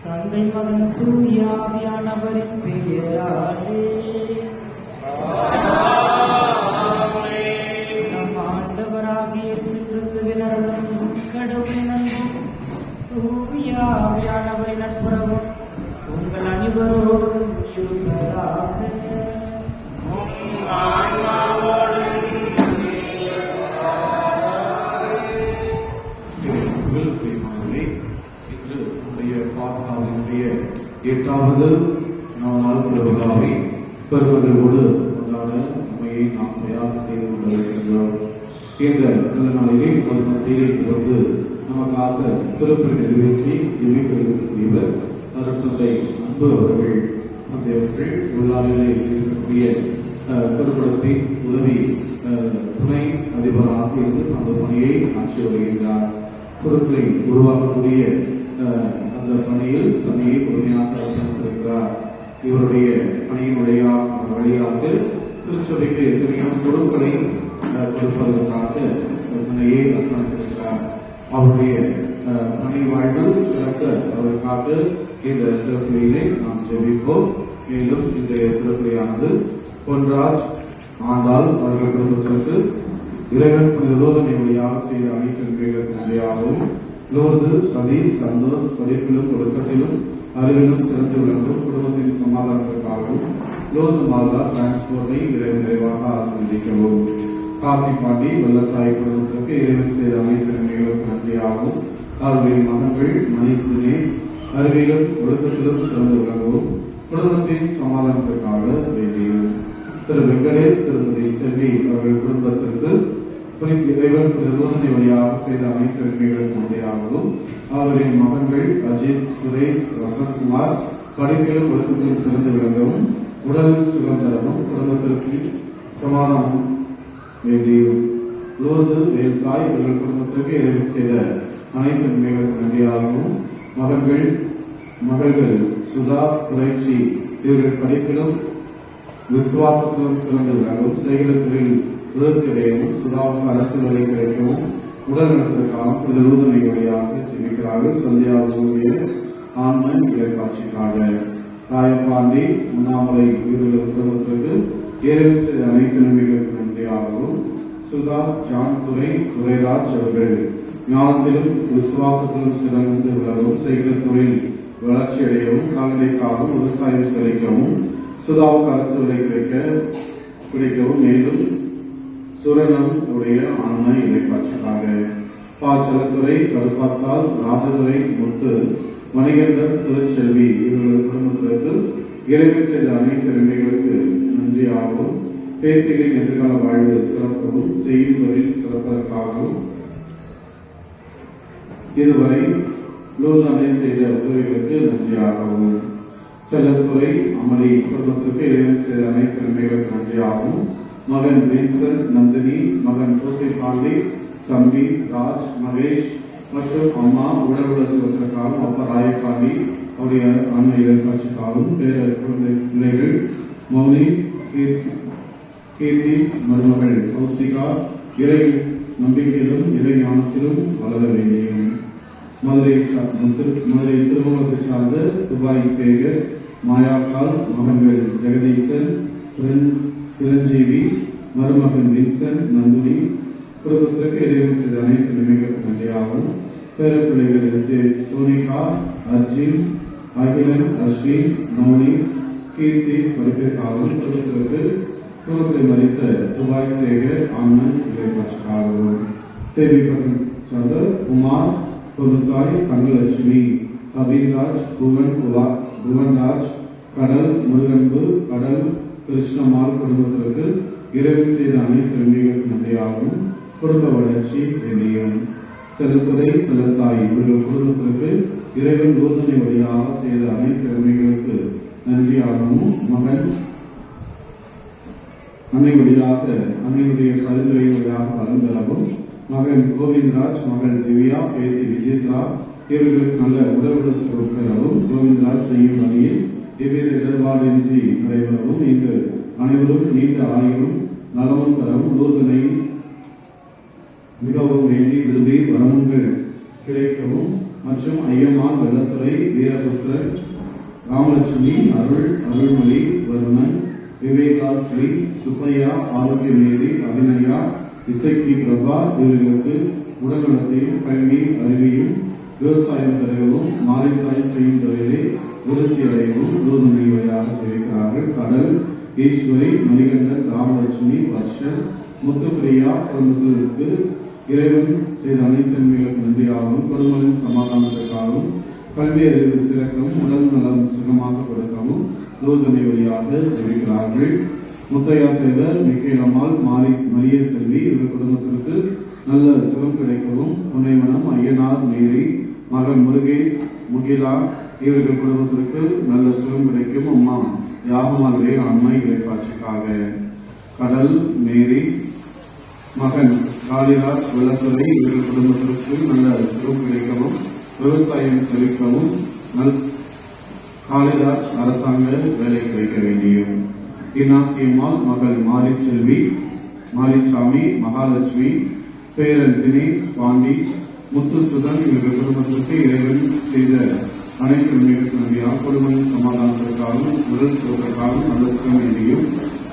தந்தை மகன் தூய ஆவியானவரின் பெயராலே நம் ஆண்டவராகிய இயேசு கிறிஸ்துவின் அருளும் கடவுளின் அன்பும் தூய ஆவியானவரின் நட்புறவும் உங்கள் அனைவரோடும் இருப்பதாக. எட்டாவது நாள் விழாவை பெருமகளோடு கொண்டாட உண்மையை நாம் தயார் செய்து கொண்டிருக்கின்றோம். இந்த நல்ல நாளிலே மத்தியிலே வந்து நமக்காக திருப்பதி நிறைவேற்றி ஜெபிக்கக்கூடியவர் தந்தை அன்பு அவர்கள் அவர்கள் உள்ளாரிலே இருக்கக்கூடிய திருப்படத்தின் உதவி துணை அதிபராக இருந்து அந்த பணியை ஆட்சி வருகின்றார். பொருட்களை உருவாக்கக்கூடிய அந்த பணியில் தன்னையை பொறுமையாக அர்ப்பணித்திருக்கிறார். இவருடைய பணியினுடைய வழியாக திருச்சபைக்கு எத்தனையோ பொருட்களை கொடுப்பதற்காக தன்னையை அர்ப்பணித்திருக்கிறார். அவருடைய பணி வாழ்வில் சிறக்க அவருக்காக இந்த திருப்பலியிலே நாம் ஜெபிப்போம். மேலும் இன்றைய திருப்பலியானது பொன்ராஜ் ஆண்டாள் அவர்கள் குடும்பத்திற்கு இறைவன் புனிதலோதனை வழியாக செய்த அனைத்து நன்மைகளுக்கு நன்றியாகவும், லோர்து சதீஷ் சந்தோஷ் படிப்பிலும் ஒழுக்கத்திலும் அறிவிலும் சிறந்து விளங்கும் குடும்பத்தின் சமாதானத்திற்காகவும், லோர்து மாதா டிரான்ஸ்போர்ட்டை இறைவன் நிறைவாக ஆசீர்வதிக்கவும், காசி பாண்டி வெள்ளத்தாய் குடும்பத்திற்கு இறைவன் செய்த அனைத்து நன்மைகளுக்கு நன்றியாகவும், அவருடைய மகன்கள் மணிஷ் தினேஷ் அறிவிலும் ஒழுக்கத்திலும் சிறந்து விளங்கவும் குடும்பத்தின் சமாதானத்திற்காக வேண்டியும், திரு வெங்கடேஷ் திருமதி செல்வி அவர்கள் குடும்பத்திற்கு இறைவன் புனிதலோதனை வழியாக செய்த அனைத்து நன்மைகளுக்கு நன்றியாகவும், அவரின் மகன்கள் அஜித் சுரேஷ் வசந்த்குமார் படிப்பிலும் ஒழுக்கத்திலும் சிறந்து விளங்கவும் உடல் சுகம் தரவும் குடும்பத்திற்கு சமாதானம் வேண்டியும், லோர்து வேல்தாய் இவர்கள் குடும்பத்திற்கு இறைவன் செய்த அனைத்து நன்மைகளுக்கு நன்றியாகவும், மகள்கள் சுதா புரட்சி இவர்கள் படிப்பிலும் விசுவாசத்திலும் சிறந்து விளங்கவும் செய்களுக்கு உதவியடையவும் சுதாவுக்கு அரசு வேலை கிடைக்கவும் உடல் நலத்திற்காக புனிதலோதனை வழியாக ஜெபிக்கிறார்கள். சந்தியாவுடைய ஆன்ம இலக்காட்சிக்காக ராயப்பாண்டி உண்ணாமலை வீரர்கள் குடும்பத்திற்கு ஏற்கனவே செய்த அனைத்து நன்மைகளுக்கு நன்றியாகவும், சுதா ஜான் துரைராஜ் அவர்கள் ஞானத்திலும் விசுவாசத்திலும் சிறந்து விளங்கவும் செய்கிற தொழில் வளர்ச்சி அடையவும் கால்நடைக்காகவும் விவசாயம் செழிக்கவும் சுதாவுக்கு அரசு வேலை கிடைக்கவும், மேலும் சூரனம் உடைய ஆன்ம இலைக்காட்சிக்காக பாச்சலத்துறை கருப்பாத்தால் ராஜதுரை முத்து மணிகண்டர் திருச்செல்வி இவர்கள் குடும்பத்திற்கு இறைவன் செய்த அனைத்து நன்மைகளுக்கு நன்றியாகவும், பேத்திகளின் எதிர்கால வாழ்வு சிறக்கவும் செய்யும் தொழில் சிறப்பதற்காகவும் இதுவரை லூர்தானை செய்த உதவிகளுக்கு நன்றியாகவும், செல்லத்துறை அமளி குடும்பத்திற்கு இறைவன் செய்த அனைத்து நன்மைகளுக்கு நன்றியாகவும், மகன் வின்சன் நந்தினி மகன் ஜோசப் பாண்டி தம்பி ராஜ் மகேஷ் மற்றும் அம்மா உடல் உள்ள சிவத்திற்காகவும் அப்பா ராயக்காண்டி அவருடைய ஆன்மீக இலக்காட்சிக்காகவும் பேர குழந்தை பிள்ளைகள் மௌனிஸ் கீர்த்திஸ் மருமகள் கௌசிகா இறை நம்பிக்கையிலும் இறை ஞானத்திலும் வளர வேண்டியும் மதுரை திருமணத்தை சார்ந்த துபாய் சேகர் மாயாக்கால் மகன்கள் ஜெகதீசன் சிரஞ்சீவி மருமகன் வின்சன் நந்துனி குடும்பத்திற்கு இறைவன் செய்த அனைத்து நிலைகளுக்கு நன்றியாகும் பேரப்பிள்ளைகள் சோனிகா அர்ஜின் அகிலன் அஸ்வின் நௌனிஸ் கீர்த்திஸ் படிப்பிற்காகவும் குடும்பத்தை மதித்த துபாய் சேகர் ஆனந்த் இறைவாட்சிக்காகவும் தேவிப்பட்டம் சார்ந்த குமார் பொதுத்தாய் கங்கலட்சுமி கபீர்ராஜ் புவன்ராஜ் கடல் முருகன்பு கடல் கிருஷ்ணமால் குடும்பத்திற்கு இறைவன் செய்த அனைத்து நன்மைகளுக்கு நன்றியாகவும் குடும்ப வளர்ச்சி வேண்டியும் செலுத்துறை செலுத்தாய் இவர்கள் குடும்பத்திற்கு இறைவன் ஊர்தனை வழியாக செய்த அனைத்து நன்மைகளுக்கு நன்றியாகவும் மகன் அன்னையுடைய பரிந்துரை வழியாக பலன் பெறவும் மகன் கோவிந்த்ராஜ் மகள் திவ்யா பேத்தி விஜித்ரா இவர்களுக்கு நல்ல உடல் பெறவும் கோவிந்த்ராஜ் செய்யும் பணியில் எவ்வித இடர்பாடின்றி நடைபெறவும் இங்கு அனைவரும் நீண்ட ஆயுளும் நலமும் பெறவும் ஊர்தனை மிகவும் வேண்டி விரும்பி வரமுங்கள் கிடைக்கவும் மற்றும் ஐயமான் வெள்ளத்துறை வீரபுத்திரன் ராமலட்சுமி அருள்மொழி வருமன் விவேகாஸ்ரீ சுப்பையா ஆரோக்கியமேரி அபிநயா இசைக்கு பிரபா இவர்களுக்கு உடல்நலத்தையும் கல்வி அறிவையும் விவசாயம் பெறவும் மாரித்தாய் செய்யும் தொழிலை விருத்தி அடையவும் உறுதுணை வழியாக தெரிவிக்கிறார்கள் கடல் ஈஸ்வரி மணிகண்டன் ராமலட்சுமி வர்ஷன் முத்துப்பிரியா குடும்பத்திற்கு இறைவன் செய்த அனைத்து நன்மைகளுக்கு நன்றியாகவும் குடும்பங்களின் சமாதானத்திற்காகவும் கல்வி அறிவு சிறக்கவும் உடல் நலம் சுகமாக கொடுக்கவும் உறுதுணை வழியாக தெரிவிக்கிறார்கள் முத்தையா தேவர் மிக்கேலம்மாள் மரிய செல்வி இவர்கள் குடும்பத்திற்கு நல்ல சுகம் கிடைக்கவும் புனைவனம் ஐயனார் மேரி மகன் முருகேஷ் முகிலா இவர்கள் குடும்பத்திற்கு நல்ல சுகம் கிடைக்கும் அம்மா யாகமாகவே அம்மை இறைப்பாட்சிக்காக கடல் மேரி மகன் காளிராஜ் வெள்ளத்துறை இவர்கள் குடும்பத்திற்கு நல்ல சுகம் கிடைக்கவும் விவசாயம் செழிக்கவும் காளிராஜ் அரசாங்க வேலை கிடைக்க வேண்டியும் இன்னாசியம்மாள் மகள் மாரிச்சாமி மகாலட்சுமி பேரன் தினேஷ் பாண்டி முத்துசுதன் இவர்கள் குடும்பத்திற்கு இறைவன் செய்த அனைத்து நன்மைகளுக்கு நன்றியாக குடும்பத்தின் சமாதானத்திற்காகவும் உடல் சுகத்திற்காகவும் நல்ல சுகம் வேண்டியும்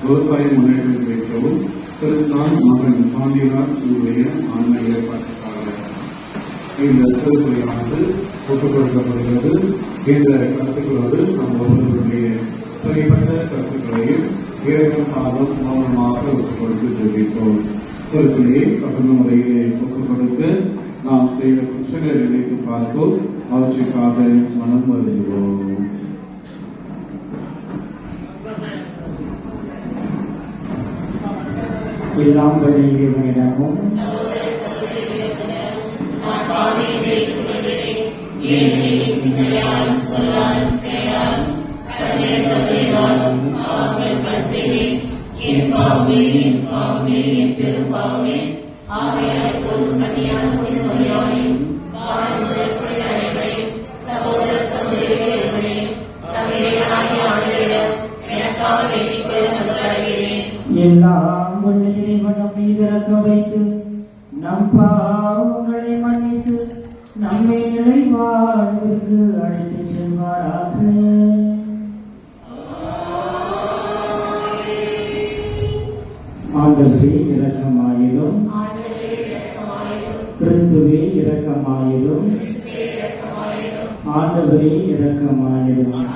விவசாயம் முன்னேற்றம் கிடைக்கவும் கிறிஸ்தான் மகன் பாண்டியராஜ் உடைய ஆன்மீக இறைப்பாட்சிக்காக இந்த திருப்பதியானது ஒப்புக் கொடுக்கப்படுகிறது. இந்த கருத்துக்களோடு நம் ஒவ்வொருவருடைய தனிப்பட்ட கருத்துக்களையும் இறைவன் பாதம் மௌனமாக ஒப்புக் கொடுத்து ஜெபிப்போம். திருப்பதியை தகுந்த முறையிலே ஒப்புக் கொடுத்து நாம் செய்த குற்றங்களை நினைத்து பார்ப்போம். அவற்றுக்காக மனம் வருகிறோம். எல்லாம் இறைவனிடமும் எல்லாம் வல்ல இறைவன் நம்மை இறக்க வைத்து நம் பாவங்களை மன்னித்து நம்மை நிலை வாழ்விற்கு அழைத்து செல்வாராக. ஆண்டவரே இரக்கமாயிரும், கிறிஸ்துவே இரக்கமாயிரும், ஆண்டவரே இரக்கமாயிரும்.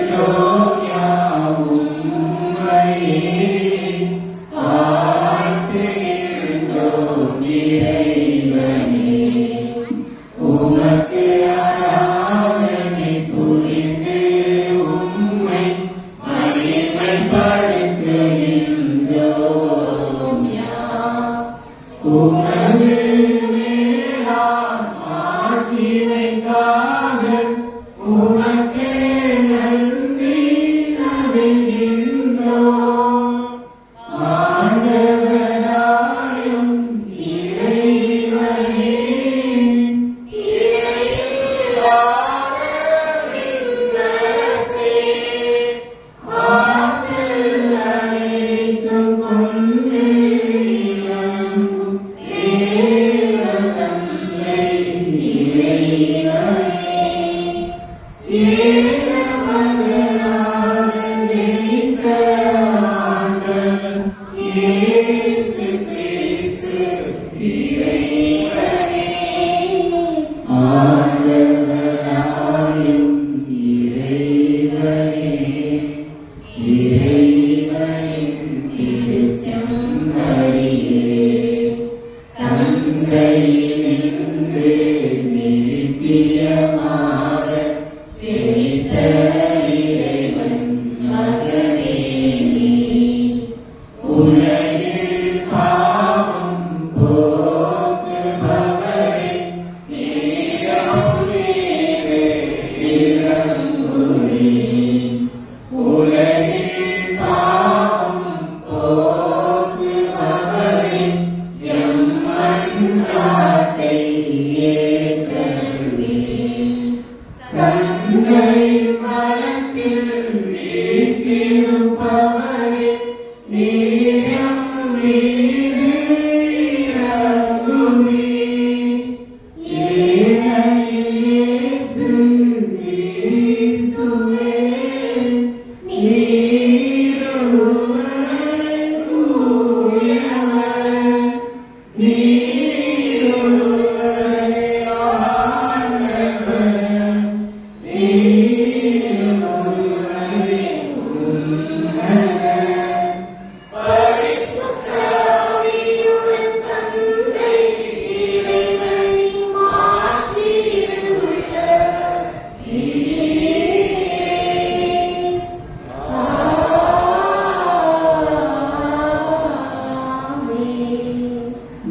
Oh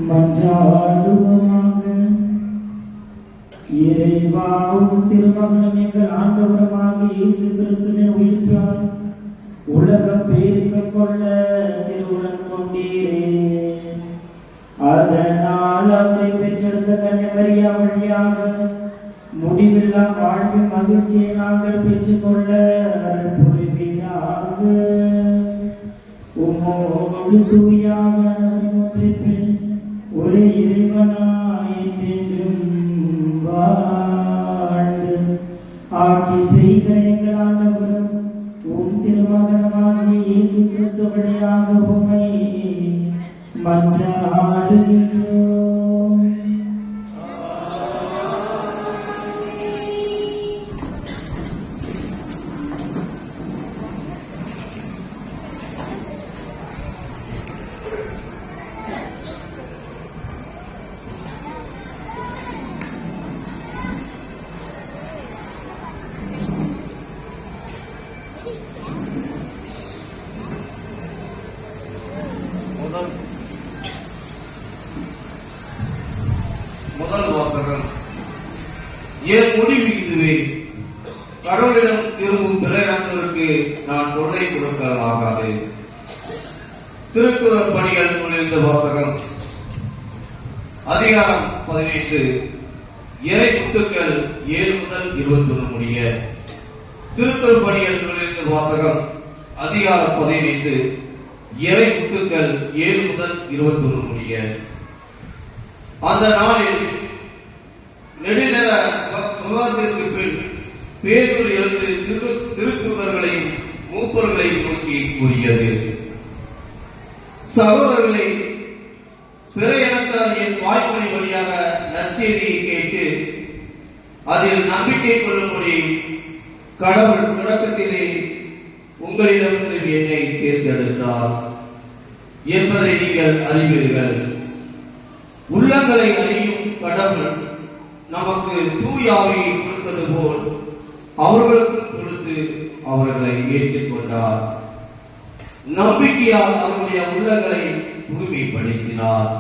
மன்றாடுவோமாக. இறைவா, உம் திருமகனும் எங்கள் ஆண்டவருமாகிய இயேசு கிறிஸ்துவின் உயிர்ப்பால் உலகம் பேரிக்கக் கொள்ள திருவுளம் கொண்டீரே. அதனால் அவரை பெற்றெடுத்த கன்னிய மரியா வழியாக முடிவில்லா வாழ்வின் மகிழ்ச்சியை நாங்கள் பெற்றுக்கொள்ள அருள் புரிவீராக. உம்மோடு தூயானவரின் ஒன்றிப்பில் ஒரே இறைவனாய் என்றென்றும் வாழ்ந்து ஆட்சி செய்கிற எங்கள் ஆண்டவரும் உம் திருமகனுமாகிய இயேசு கிறிஸ்து வழியாக உம்மை மன்றாடுகின்றோம். முதல் வாசகம். என் முடிவு இதுவே, கடவுளிடம் திரும்பும் பிறருக்கு நான் தொல்லை கொடுக்கலாகாது. திருக்குறள் பணிகள் நூலிலிருந்து வாசகம். அதிகாரம் 18, இறை முத்துக்கள் 7 முதல் 21 முடிய. திருக்குறள் பணிகள் நூலிலிருந்து வாசகம். அதிகாரம் 15, இறை முத்துக்கள் 7 முதல் 21 முடிய. அந்த நாளில் நெடுநேர விவாதத்திற்கு பின் பேதுரு எழுந்து திருத்துதர்களையும் மூப்பர்களையும் நோக்கி கூறியது, சகோதரர்களை, பிற இனத்தார் என் வாய்மொழி வழியாக நற்செய்தியை கேட்டு அதில் நம்பிக்கை கொள்ளும்படி கடவுள் தொடக்கத்திலே உங்களிடமிருந்து என்னை தேர்ந்தெடுத்தார் என்பதை நீங்கள் அறிவீர்கள். உள்ளங்களை அறியும் கடவுள் நமக்கு தூயாவியை கொடுத்தது போல் அவர்களுக்கும் கொடுத்து அவர்களை ஏற்றுக்கொண்டார். நம்பிக்கையால் அவருடைய உள்ளங்களை தூய்மைப்படுத்தினார்.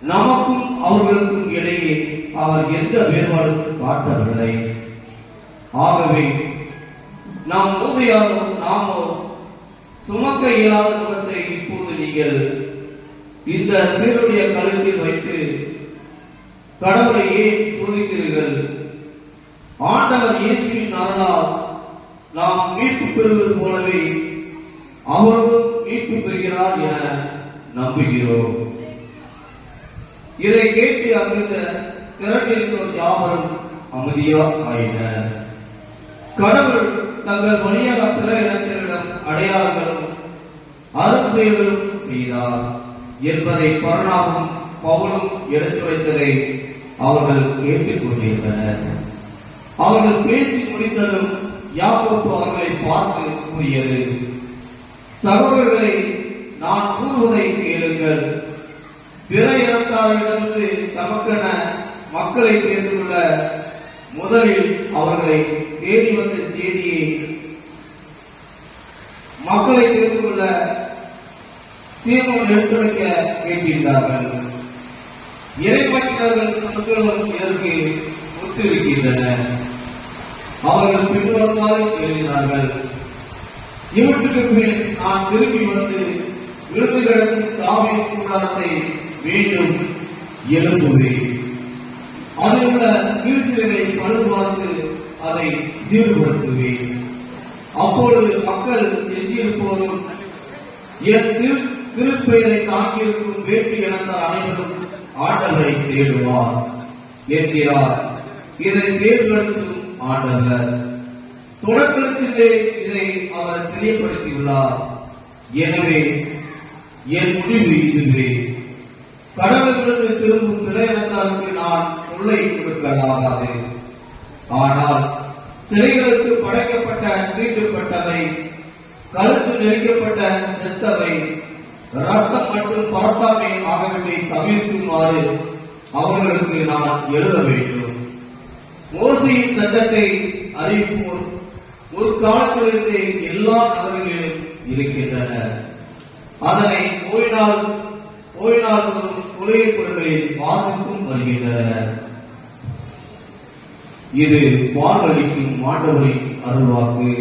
நமக்கும் அவர்களுக்கும் இடையே அவர் எந்த வேறுபாடும் காட்டவில்லை. ஆகவே நாம் மூதையாரோ நாமோ சுமக்க இயலாத முகத்தை இப்போது நீங்கள் இந்த சீருடைய கழுத்தில் வைத்து கடவுளை ஏன் சோதிக்கிறீர்கள்? ஆண்டவர் இயேசுவின் அருளால் நாம் மீட்பு பெறுவது போலவே அவரும் மீட்பு பெறுகிறார் என நம்புகிறோம். இதை கேட்டு அங்கிருந்த திரண்டிருந்தோர் யாவரும் அமைதியாக ஆயினர். கடவுள் தங்கள் வழியாக பிற இனத்தினரிடம் அடையாளங்களும் அருள் செயல்களும் செய்தார் என்பதை பர்னாவும் பவுலும் எடுத்து வைத்ததை அவர்கள் கேட்டுக் கொண்டிருந்தனர். அவர்கள் பேசி முடித்ததும் யாக்கோப்பு அவர்களை பார்த்து கூறியது, சகோதரர்களை, நான் கூறுவதை கேளுங்கள். பிற இனத்தாரிடமிருந்து தமக்கென மக்களை தேர்ந்து கொள்ள முதலில் அவர்களை தேடி வந்த செய்தியை மக்களை தேர்ந்து கொள்ள சீமோன் எடுத்துரைக்க கேட்டிருந்தார்கள். இறைமக்கள் சொற்களும் இதற்கு ஒத்திருக்கின்றன. அவர்கள் பின்வருமாறு எழுதினார்கள், இவற்றுக்கு பின் நான் திரும்பி வந்து விழுந்து கிடக்கும் தாவின் கூடாரத்தை மீண்டும் எழுப்புவேன். அதில் உள்ள கீழ்ச்சிகளை பழுதுபார்த்து அதை சீர்படுத்துவேன். அப்பொழுது மக்கள் எஞ்சியிருப்போரும் என் திருப்பெயரை தாங்கியிருக்கும் வேட்டு இனத்தார் அனைவரும் ஆண்டவரை தேடுவார் என்கிறார். இதை செயல்படுத்தும் ஆண்டவர் தொடக்கத்திலே இதை அவர் தெரியப்படுத்தியுள்ளார். எனவே என் முடிவு இதுவே, கடவுளுக்கு திரும்பும் பிற இனத்தாருக்கு நான் தொல்லை கொடுக்கலாகாது. ஆனால் சிலைகளுக்கு படைக்கப்பட்ட தீட்டுப்பட்டவை, கழுத்து நெரிக்கப்பட்ட செத்தவை, ரத்தம் மற்றும் பரத்தாமை ஆகியவற்றை தவிர்க்குமாறு அவர்களுக்கு நான் எழுத வேண்டும். மோசையின் சட்டத்தை அறிவிப்போர் ஒரு காலத்திலிருந்தே எல்லா நகரங்களிலும் இருக்கின்றன. அதனை ஓய்நாள் தோறும் கொலை பொருட்களில் வாசித்தும் வருகின்றனர். இது வாழ்வழிக்கும் ஆண்டவரின் அருள்வாக்கு.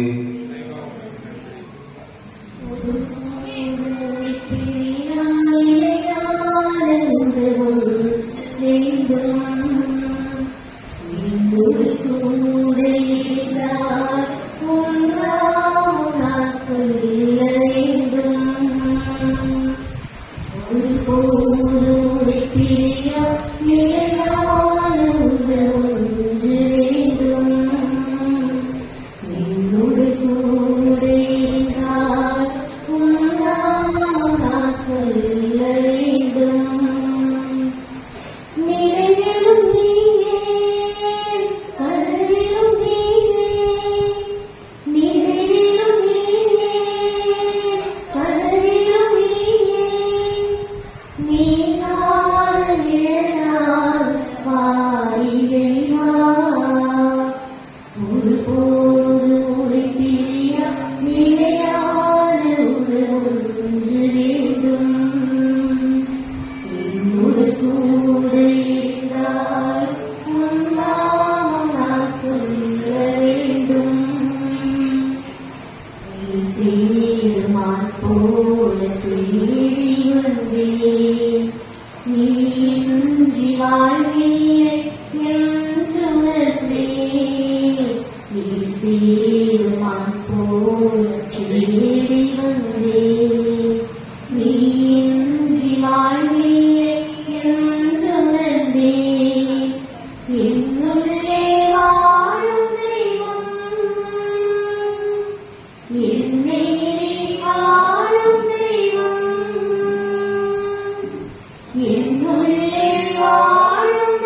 என்னுள்ளே வாழும்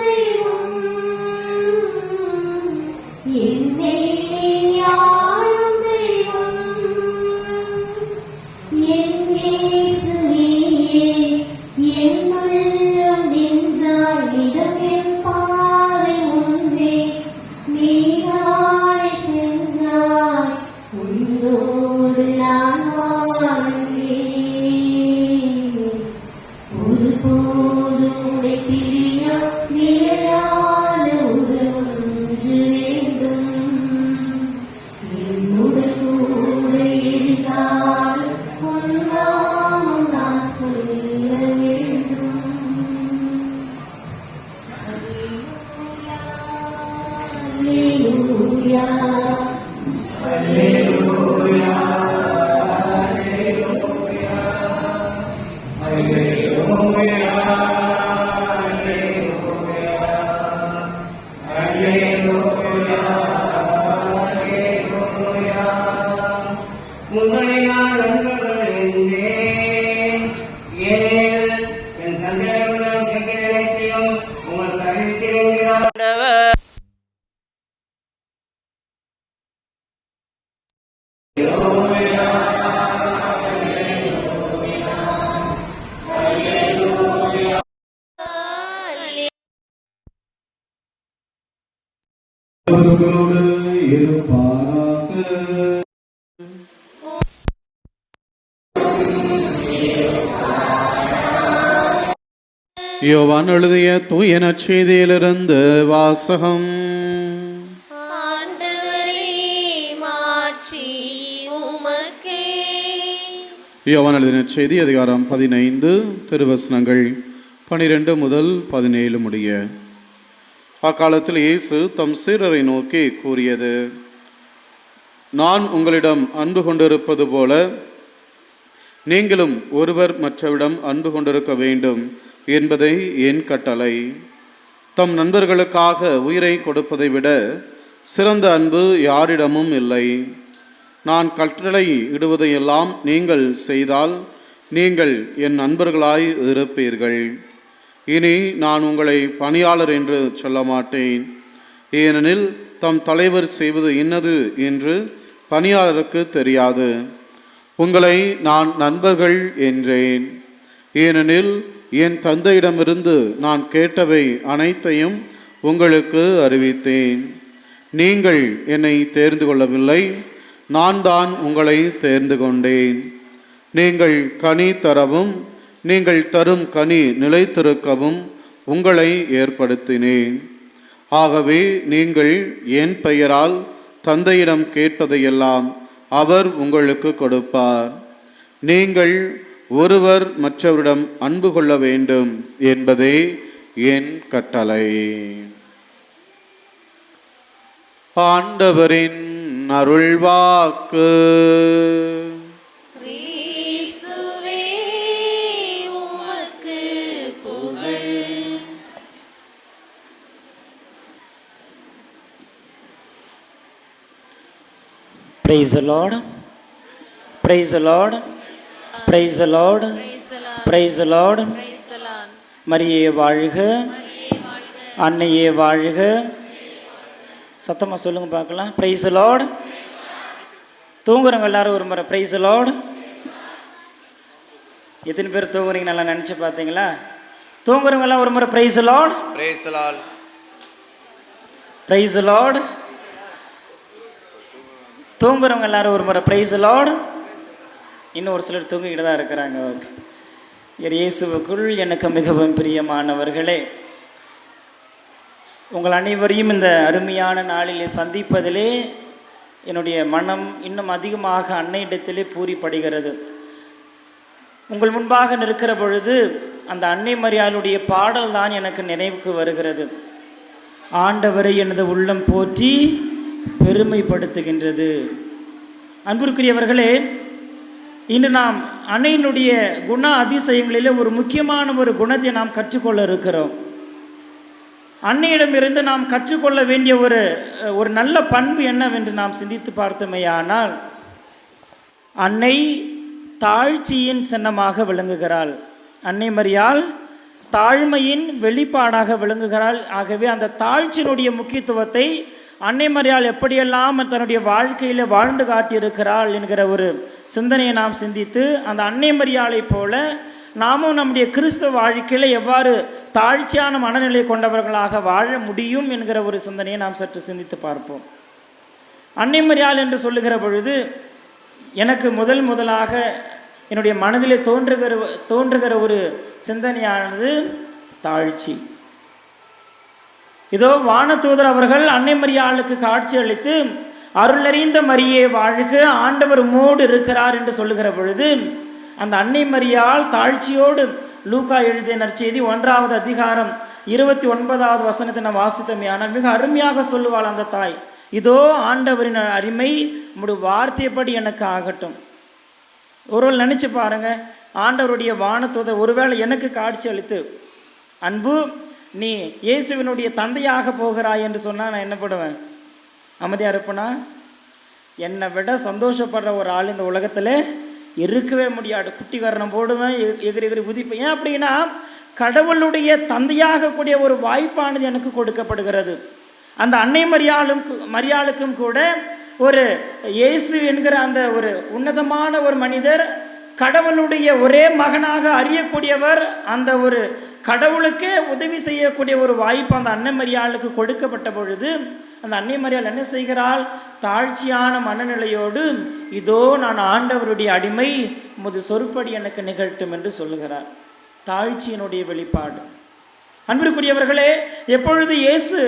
உங்களை நான் நண்பர்களேன், ஏனெனில் என் தந்தையிடம் கேட்க நினைத்தையும் உங்களுக்கு அறிவித்திருக்கிறார். அவர்களோடு இருப்பாராக. யோவான் எழுதிய தூய நற்செய்தியிலிருந்து வாசகம். ஆண்டவரே, மாட்சி உமக்கே. யோவான் எழுதிய நற்செய்தி அதிகாரம் 15 திருவசனங்கள் 12 முதல் 17 முடிய. அக்காலத்தில் இயேசு தம் சீடரை நோக்கி கூறியது: நான் உங்களிடம் அன்பு கொண்டிருப்பது போல நீங்களும் ஒருவர் மற்றவரிடம் அன்பு கொண்டிருக்க வேண்டும் என்பதை என் கட்டளை. தம் நண்பர்களுக்காக உயிரை கொடுப்பதை விட சிறந்த அன்பு யாரிடமும் இல்லை. நான் கட்டளை இடுவதையெல்லாம் நீங்கள் செய்தால் நீங்கள் என் நண்பர்களாய் இருப்பீர்கள். இனி நான் உங்களை பணியாளர் என்று சொல்ல மாட்டேன், ஏனெனில் தம் தலைவர் செய்வது இன்னது என்று பணியாளருக்கு தெரியாது. உங்களை நான் நண்பர்கள் என்றேன், ஏனெனில் என் தந்தையிடமிருந்து நான் கேட்டவை அனைத்தையும் உங்களுக்கு அறிவித்தேன். நீங்கள் என்னை தேர்ந்து கொள்ளவில்லை, நான் தான் உங்களை தேர்ந்து கொண்டேன். நீங்கள் கனி தரவும் நீங்கள் தரும் கனி நிலைத்திருக்கவும் உங்களை ஏற்படுத்தினேன். ஆகவே நீங்கள் என் பெயரால் தந்தையிடம் கேட்பதையெல்லாம் அவர் உங்களுக்கு கொடுப்பார். நீங்கள் ஒருவர் மற்றவரிடம் அன்பு கொள்ள வேண்டும் என்பதே என் கட்டளை. ஆண்டவரின் அருள்வாக்கு. கிறிஸ்துவே, உமக்கு புகழ். Praise the Lord. Praise the Lord. Praise the Lord. Praise the Lord. Praise the Lord. Praise the Lord. மரியே வாழ்க, மரியே வாழ்க. அன்னையே வாழ்க. சத்தமாக சொல்லுங்க பார்க்கலாம். Praise the Lord. தூங்குறவங்க எல்லாரும் ஒரு முறை Praise the Lord. எத்தனை பேர் தூங்குறீங்க நல்லா நினச்சி பார்த்தீங்களா? தூங்குறவங்க எல்லாம் ஒரு முறை Praise the Lord. Praise the Lord. Praise the Lord. தூங்குறவங்க எல்லாரும் ஒரு முறை Praise the Lord. இன்னும் ஒரு சிலர் தூங்கிக்கிட்டு தான் இருக்கிறாங்க. ஓகே. இயேசுவுக்குள் எனக்கு மிகவும் பிரியமானவர்களே, உங்கள் அனைவரையும் இந்த அருமையான நாளிலே சந்திப்பதிலே என்னுடைய மனம் இன்னும் அதிகமாக அன்னையிடத்திலே பூரிப்படுகிறது. உங்கள் முன்பாக நிற்கிற பொழுது அந்த அன்னை மரியாளுடைய பாடல் தான் எனக்கு நினைவுக்கு வருகிறது. ஆண்டவரை எனது உள்ளம் போற்றி பெருமைப்படுத்துகின்றது. அன்பிற்குரியவர்களே, இன்று நாம் அன்னையினுடைய குண அதிசயங்களிலே ஒரு முக்கியமான ஒரு குணத்தை நாம் கற்றுக்கொள்ள இருக்கிறோம். அன்னையிடமிருந்து நாம் கற்றுக்கொள்ள வேண்டிய ஒரு நல்ல பண்பு என்னவென்று நாம் சிந்தித்து பார்த்தோமேயானால், அன்னை தாழ்ச்சியின் சின்னமாக விளங்குகிறாள். அன்னை மரியாள் தாழ்மையின் வெளிப்பாடாக விளங்குகிறாள். ஆகவே அந்த தாழ்ச்சியினுடைய முக்கியத்துவத்தை அன்னை மரியாள் எப்படியெல்லாம் தன்னுடைய வாழ்க்கையில் வாழ்ந்து காட்டியிருக்கிறாள் என்கிற ஒரு சிந்தனையை நாம் சிந்தித்து, அந்த அன்னை மரியாளை போல நாமும் நம்முடைய கிறிஸ்தவ வாழ்க்கையில் எவ்வாறு தாழ்ச்சியான மனநிலை கொண்டவர்களாக வாழ முடியும் என்கிற ஒரு சிந்தனையை நாம் சற்று சிந்தித்து பார்ப்போம். அன்னை மரியாள் என்று சொல்லுகிற பொழுது எனக்கு முதலாக என்னுடைய மனதிலே தோன்றுகிற ஒரு சிந்தனையானது தாழ்ச்சி. இதோ வானதூதர் அவர்கள் அன்னை மரியாளுக்கு காட்சி அளித்து, அருளறிந்த மரியே வாழ்க, ஆண்டவர் உம்மோடு இருக்கிறார் என்று சொல்லுகிற பொழுது அந்த அன்னை மரியாள் தாழ்ச்சியோடு லூக்கா எழுதிய நற்செய்தி 1வது அதிகாரம் 29வது வசனத்தை நாம் வாசித்தோமேயானால் மிக அருமையாக சொல்லுவாள் அந்த தாய். இதோ ஆண்டவரின் அருமை உம்முடைய வார்த்தையப்படி எனக்கு ஆகட்டும். ஒருவேளை நினச்சி பாருங்க, ஆண்டவருடைய வானதூதர் ஒருவேளை எனக்கு காட்சி அளித்து, அன்பு நீ இயேசுவினுடைய தந்தையாக போகிறாய் என்று சொன்னால் நான் என்ன பண்ணுவேன்? அமைதியாக இருப்பேனா? என்னை விட சந்தோஷப்படுற ஒரு ஆள் இந்த உலகத்தில் இருக்கவே முடியாது. குட்டிகரணம் போடுவேன், எகிரி எகிரி குதிப்பேன். ஏன் அப்படின்னா, கடவுளுடைய தந்தையாக கூடிய ஒரு வாய்ப்பானது எனக்கு கொடுக்கப்படுகிறது. அந்த அன்னை மரியாளுக்கும் கூட ஒரு இயேசு என்கிற அந்த ஒரு உன்னதமான ஒரு மனிதர், கடவுளுடைய ஒரே மகனாக அறியக்கூடியவர், அந்த ஒரு கடவுளுக்கே உதவி செய்யக்கூடிய ஒரு வாய்ப்பு அந்த அன்னை மரியாளுக்கு கொடுக்கப்பட்ட பொழுது, அந்த அன்னை மரியாள் என்ன செய்கிறாள்? தாழ்ச்சியான மனநிலையோடு, இதோ நான் ஆண்டவருடைய அடிமை, உமது சொற்படி எனக்கு நிகழ்த்தும் என்று சொல்லுகிறார். தாழ்ச்சியினுடைய வெளிப்பாடு. அன்பிற்குரியவர்களே, எப்பொழுது இயேசு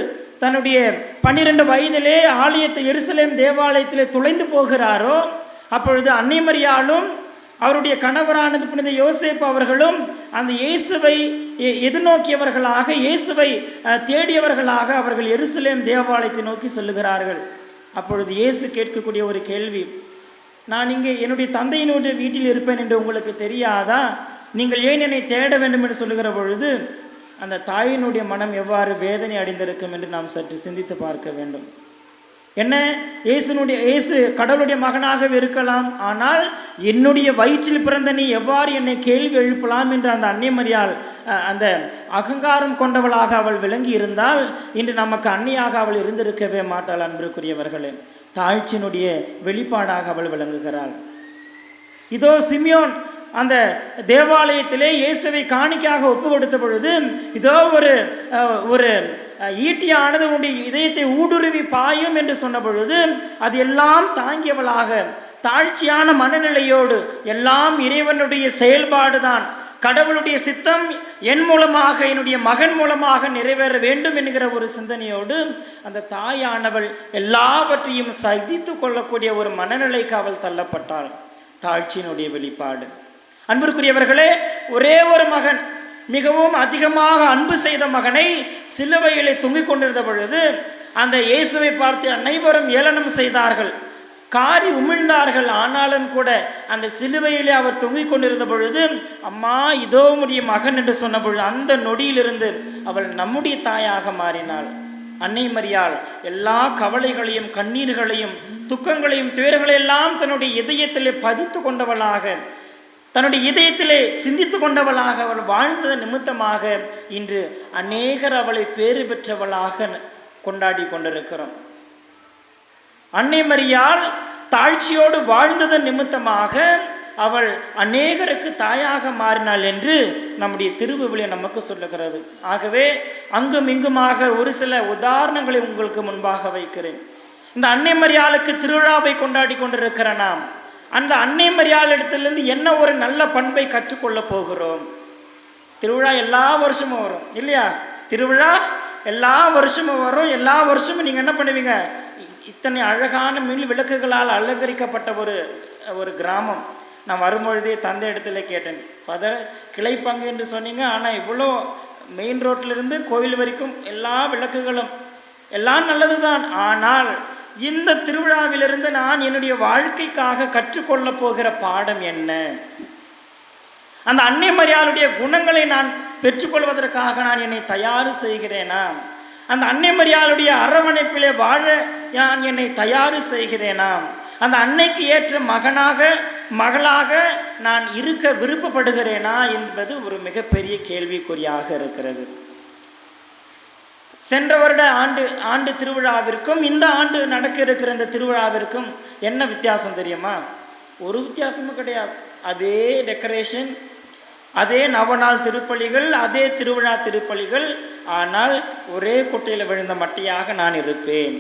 தன்னுடைய 12 வயதிலே ஆலயத்தில் எருசலேம் தேவாலயத்திலே துளைந்து போகிறாரோ, அப்பொழுது அன்னை மரியாளும் அவருடைய கணவரானது புனித யோசேப்பு அவர்களும் அந்த இயேசுவை எதிர்நோக்கியவர்களாக, இயேசுவை தேடியவர்களாக அவர்கள் எருசலேம் தேவாலயத்தை நோக்கி செல்லுகிறார்கள். அப்பொழுது இயேசு கேட்கக்கூடிய ஒரு கேள்வி, நான் இங்கே என்னுடைய தந்தையினுடைய வீட்டில் இருப்பேன் என்று உங்களுக்கு தெரியாதா? நீங்கள் ஏன் என்னை தேட வேண்டும் என்று சொல்லுகிற பொழுது அந்த தாயினுடைய மனம் எவ்வாறு வேதனை அடைந்திருக்கும் என்று நாம் சற்று சிந்தித்து பார்க்க வேண்டும். என்ன, இயேசு கடவுளுடைய மகனாகவே இருக்கலாம், ஆனால் என்னுடைய வயிற்றில் பிறந்த நீ எவ்வாறு என்னை கேள்வி எழுப்பலாம் என்று அந்த அன்னை மரியாள் அந்த அகங்காரம் கொண்டவளாக அவள் விளங்கி இருந்தால் இன்று நமக்கு அன்னையாக அவள் இருந்திருக்கவே மாட்டாள். அன்பிற்குரியவர்களே, தாழ்ச்சியினுடைய வெளிப்பாடாக அவள் விளங்குகிறாள். இதோ சிமியோன் அந்த தேவாலயத்திலே இயேசுவை காணிக்கையாக ஒப்பு கொடுத்த பொழுது, இதோ ஒரு ஈட்டியானது உன்னுடைய இதயத்தை ஊடுருவி பாயும் என்று சொன்ன பொழுது, அது எல்லாம் தாங்கியவளாக தாழ்ச்சியான மனநிலையோடு, எல்லாம் இறைவனுடைய செயல்பாடுதான், கடவுளுடைய சித்தம் என் மூலமாக, என்னுடைய மகன் மூலமாக நிறைவேற வேண்டும் என்கிற ஒரு சிந்தனையோடு அந்த தாயானவள் எல்லாவற்றையும் சகித்து கொள்ளக்கூடிய ஒரு மனநிலைக்கு அவள் தள்ளப்பட்டாள். தாழ்ச்சியினுடைய வெளிப்பாடு. அன்பிற்குரியவர்களே, ஒரே ஒரு மகன், மிகவும் அதிகமாக அன்பு செய்த மகனை சிலுவையிலே தொங்கிக் கொண்டிருந்த பொழுது அந்த இயேசுவை பார்த்து அனைவரும் ஏளனம் செய்தார்கள், காரி உமிழ்ந்தார்கள். ஆனாலும் கூட அந்த சிலுவையிலே அவர் தொங்கிக் கொண்டிருந்த பொழுது, அம்மா இதோ உம்முடைய மகன் என்று சொன்ன பொழுது அந்த நொடியிலிருந்து அவள் நம்முடைய தாயாக மாறினாள். அன்னை மரியாள் எல்லா கவலைகளையும் கண்ணீர்களையும் துக்கங்களையும் துயர்களையெல்லாம் தன்னுடைய இதயத்திலே பதித்து கொண்டவளாக, தன்னுடைய இதயத்திலே சிந்தித்து கொண்டவளாக அவள் வாழ்ந்ததன் நிமித்தமாக இன்று அநேகர் அவளை பேறு பெற்றவளாக கொண்டாடி கொண்டிருக்கிறோம். அன்னை மரியாள் தாழ்ச்சியோடு வாழ்ந்ததன் நிமித்தமாக அவள் அநேகருக்கு தாயாக மாறினாள் என்று நம்முடைய திருவிவிலியம் நமக்கு சொல்லுகிறது. ஆகவே அங்கும் இங்குமாக ஒரு சில உதாரணங்களை உங்களுக்கு முன்பாக வைக்கிறேன். இந்த அன்னை மரியாளுக்கு திருவிழாவை கொண்டாடி கொண்டிருக்கிற நாம் அந்த அன்னை மரியாள் இடத்திலிருந்து என்ன ஒரு நல்ல பண்பை கற்றுக்கொள்ள போகிறோம்? திருவிழா எல்லா வருஷமும் வரும் இல்லையா? திருவிழா எல்லா வருஷமும் வரும். எல்லா வருஷமும் நீங்கள் என்ன பண்ணுவீங்க? இத்தனை அழகான மின் விளக்குகளால் அலங்கரிக்கப்பட்ட ஒரு கிராமம். நான் வரும்பொழுதே தந்தை இடத்துல கேட்டேன், ஃபாதர் கிளைப்பங்கு என்று சொன்னீங்க, ஆனால் இவ்வளோ மெயின் ரோட்டிலிருந்து கோயில் வரைக்கும் எல்லா விளக்குகளும் எல்லாம் நல்லது தான், ஆனால் இந்த திருவிழாவிலிருந்து நான் என்னுடைய வாழ்க்கைக்காக கற்றுக்கொள்ள போகிற பாடம் என்ன? அந்த அன்னை மரியாளுடைய குணங்களை நான் பெற்றுக்கொள்வதற்காக நான் என்னை தயார் செய்கிறேனா? அந்த அன்னை மரியாளுடைய அரவணைப்பிலே வாழ நான் என்னை தயார் செய்கிறேனா? அந்த அன்னைக்கு ஏற்ற மகளாக நான் இருக்க விருப்பப்படுகிறேனா என்பது ஒரு மிகப்பெரிய கேள்விக்குறியாக இருக்கிறது. சென்ற வருட ஆண்டு திருவிழாவிற்கும் இந்த ஆண்டு நடக்க இருக்கிற இந்த திருவிழாவிற்கும் என்ன வித்தியாசம் தெரியுமா? ஒரு வித்தியாசமும் கிடையாது. அதே டெக்கரேஷன், அதே நவநாள் திருப்பலிகள், அதே திருவிழா திருப்பலிகள், ஆனால் ஒரே குட்டையில் விழுந்த மட்டையாக நான் இருப்பேன்.